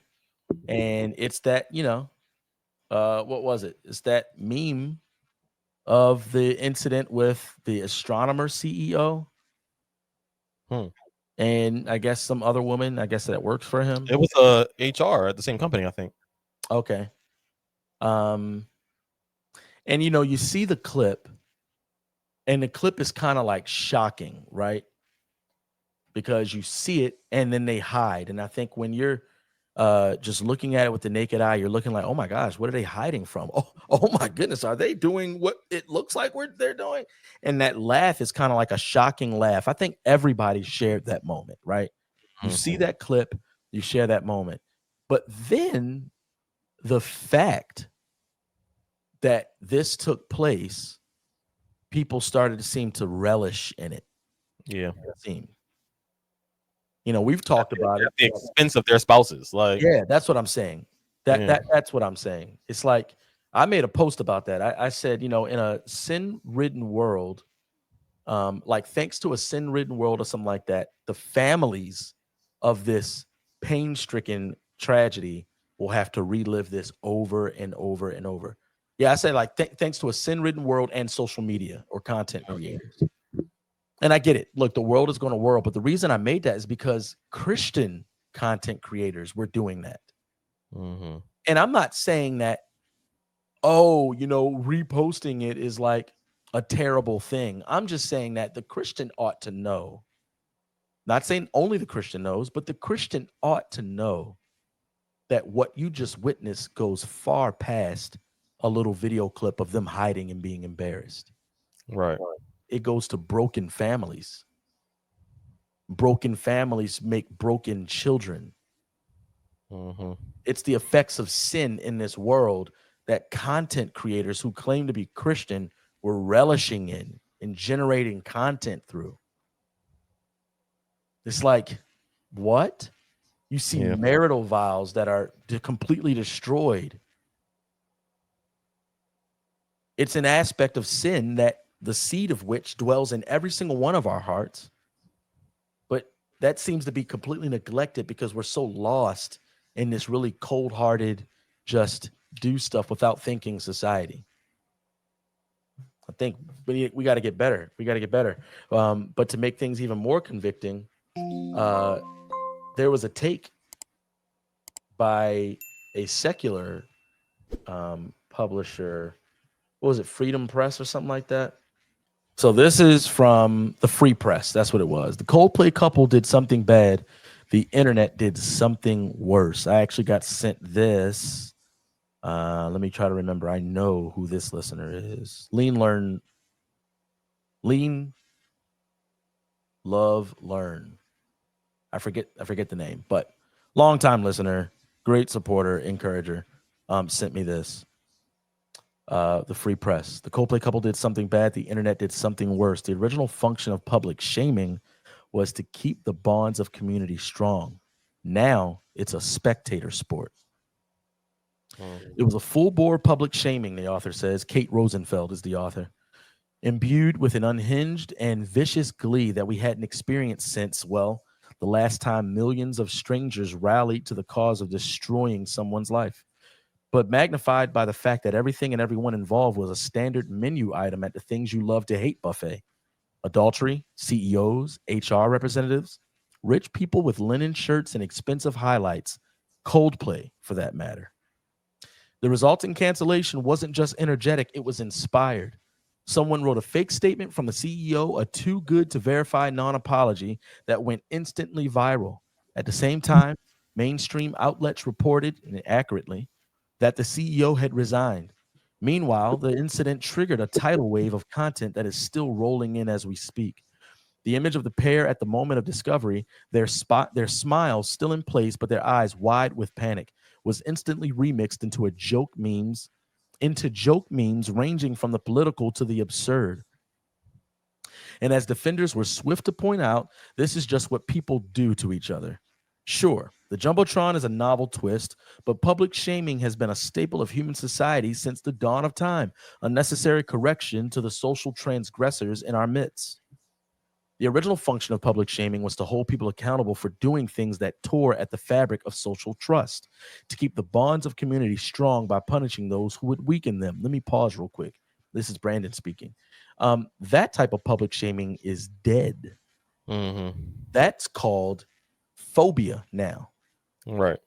and it's that, what was it? It's that meme of the incident with the astronomer CEO. And I guess some other woman, I guess that works for him. It was HR at the same company, I think. Okay. And you see the clip, and the clip is kind of like shocking, right? Because you see it and then they hide. And I think when you're just looking at it with the naked eye, you're looking like, oh my gosh, what are they hiding from? Oh my goodness, are they doing what it looks like they're doing? And that laugh is kind of like a shocking laugh. I think everybody shared that moment, right? You see that clip, you share that moment. But then the fact that this took place, people started to seem to relish in it. Yeah. We've talked about it at the expense of their spouses. Like, yeah, that's what I'm saying. That's what I'm saying. It's like I made a post about that. I said, in a sin-ridden world, like thanks to a sin-ridden world or something like that, the families of this pain-stricken tragedy will have to relive this over and over and over. Yeah, I say like thanks to a sin-ridden world and social media or content creators. And I get it. Look, the world is going to whirl, but the reason I made that is because Christian content creators were doing that. And I'm not saying that, reposting it is like a terrible thing. I'm just saying that the Christian ought to know. Not saying only the Christian knows, but the Christian ought to know that what you just witnessed goes far past a little video clip of them hiding and being embarrassed. Right. It goes to broken families. Broken families make broken children. It's the effects of sin in this world that content creators who claim to be Christian were relishing in and generating content through. It's like, what? You see marital vows that are completely destroyed. It's an aspect of sin that the seed of which dwells in every single one of our hearts. But that seems to be completely neglected because we're so lost in this really cold-hearted, just do stuff without thinking society. I think we got to get better. We got to get better. But to make things even more convicting, there was a take by a secular publisher. What was it? Freedom Press or something like that. So this is from the Free Press. That's what it was. The Coldplay couple did something bad. The internet did something worse. I actually got sent this. Let me try to remember. I know who this listener is. Lean, Love, Learn. I forget the name, but longtime listener, great supporter, encourager, sent me this. The Free Press. The Coldplay couple did something bad. The internet did something worse. The original function of public shaming was to keep the bonds of community strong. Now it's a spectator sport. It was a full-bore public shaming, the author says. Kate Rosenfeld is the author. Imbued with an unhinged and vicious glee that we hadn't experienced since, well, the last time millions of strangers rallied to the cause of destroying someone's life, but magnified by the fact that everything and everyone involved was a standard menu item at the things you love to hate buffet. Adultery, CEOs, HR representatives, rich people with linen shirts and expensive highlights, Coldplay for that matter. The resulting cancellation wasn't just energetic, it was inspired. Someone wrote a fake statement from the CEO, a too good to verify non-apology that went instantly viral. At the same time, mainstream outlets reported, and accurately, that the CEO had resigned. Meanwhile, the incident triggered a tidal wave of content that is still rolling in as we speak. The image of the pair at the moment of discovery, their smiles still in place, but their eyes wide with panic, was instantly remixed into joke memes ranging from the political to the absurd. And as defenders were swift to point out, this is just what people do to each other. Sure, the Jumbotron is a novel twist, but public shaming has been a staple of human society since the dawn of time, a necessary correction to the social transgressors in our midst. The original function of public shaming was to hold people accountable for doing things that tore at the fabric of social trust, to keep the bonds of community strong by punishing those who would weaken them. Let me pause real quick. This is Brandon speaking. That type of public shaming is dead. That's called phobia now. Right.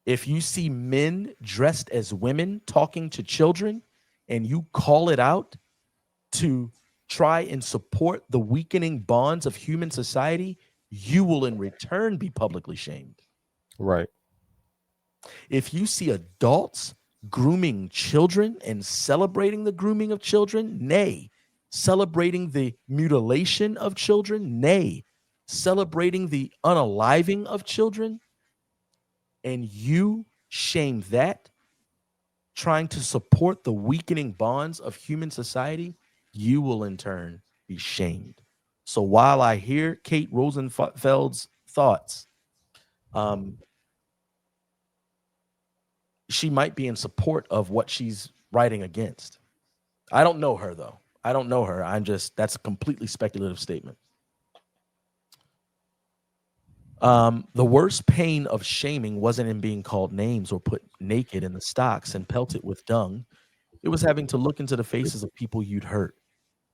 If you see men dressed as women talking to children and you call it out to try and support the weakening bonds of human society, you will in return be publicly shamed. Right. If you see adults grooming children and celebrating the grooming of children, nay, celebrating the mutilation of children, nay, celebrating the unaliving of children, and you shame that, trying to support the weakening bonds of human society, you will in turn be shamed. So while I hear Kate Rosenfeld's thoughts, she might be in support of what she's writing against. I don't know her, though. I don't know her. That's a completely speculative statement. The worst pain of shaming wasn't in being called names or put naked in the stocks and pelted with dung. It was having to look into the faces of people you'd hurt.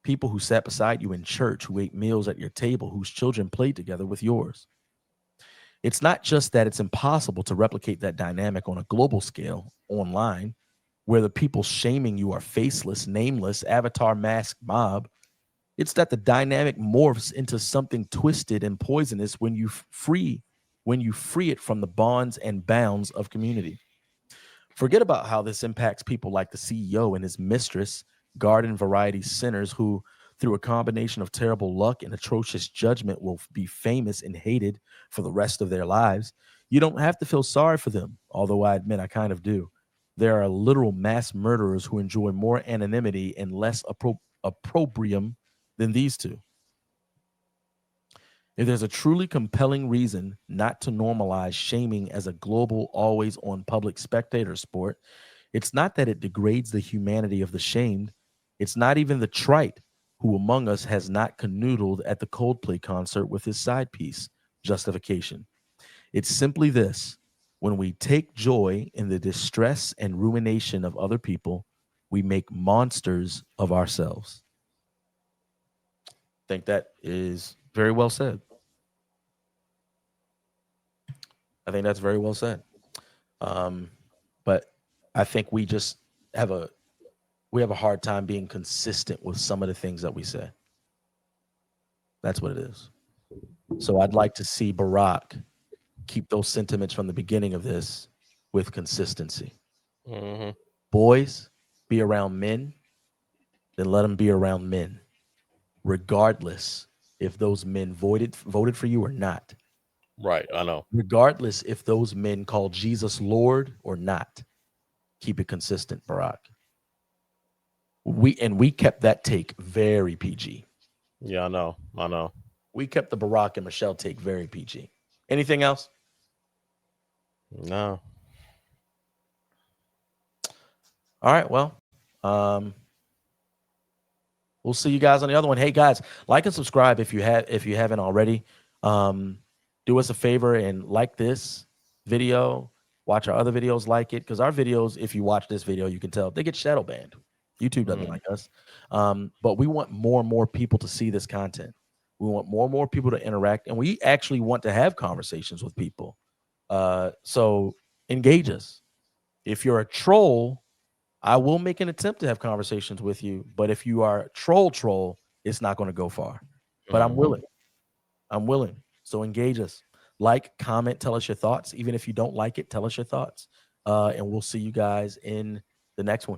People who sat beside you in church, who ate meals at your table, whose children played together with yours. It's not just that it's impossible to replicate that dynamic on a global scale online, where the people shaming you are faceless, nameless, avatar masked mob. It's that the dynamic morphs into something twisted and poisonous when you free it from the bonds and bounds of community. Forget about how this impacts people like the CEO and his mistress, garden variety sinners who, through a combination of terrible luck and atrocious judgment, will be famous and hated for the rest of their lives. You don't have to feel sorry for them, although I admit I kind of do. There are literal mass murderers who enjoy more anonymity and less opprobrium than these two. If there's a truly compelling reason not to normalize shaming as a global, always-on public spectator sport, it's not that it degrades the humanity of the shamed. It's not even the trite who among us has not canoodled at the Coldplay concert with his side piece, justification. It's simply this: when we take joy in the distress and ruination of other people, we make monsters of ourselves. I think that is very well said. I think that's very well said. But I think we just have a hard time being consistent with some of the things that we say. That's what it is. So I'd like to see Barack keep those sentiments from the beginning of this with consistency. Boys, be around men, then let them be around men, regardless if those men voted for you or not. Right, I know. Regardless if those men call Jesus Lord or not. Keep it consistent, Barack. We kept that take very PG. Yeah, I know. We kept the Barack and Michelle take very PG. Anything else? No. All right. Well, we'll see you guys on the other one. Hey guys, like and subscribe if you haven't already. Do us a favor and like this video. Watch our other videos like it, because our videos, if you watch this video, you can tell they get shadow banned. YouTube doesn't like us. But we want more and more people to see this content. We want more and more people to interact, and we actually want to have conversations with people. So engage us. If you're a troll, I will make an attempt to have conversations with you. But if you are a troll, it's not going to go far. But I'm willing. So engage us. Like, comment, tell us your thoughts. Even if you don't like it, tell us your thoughts. And we'll see you guys in the next one.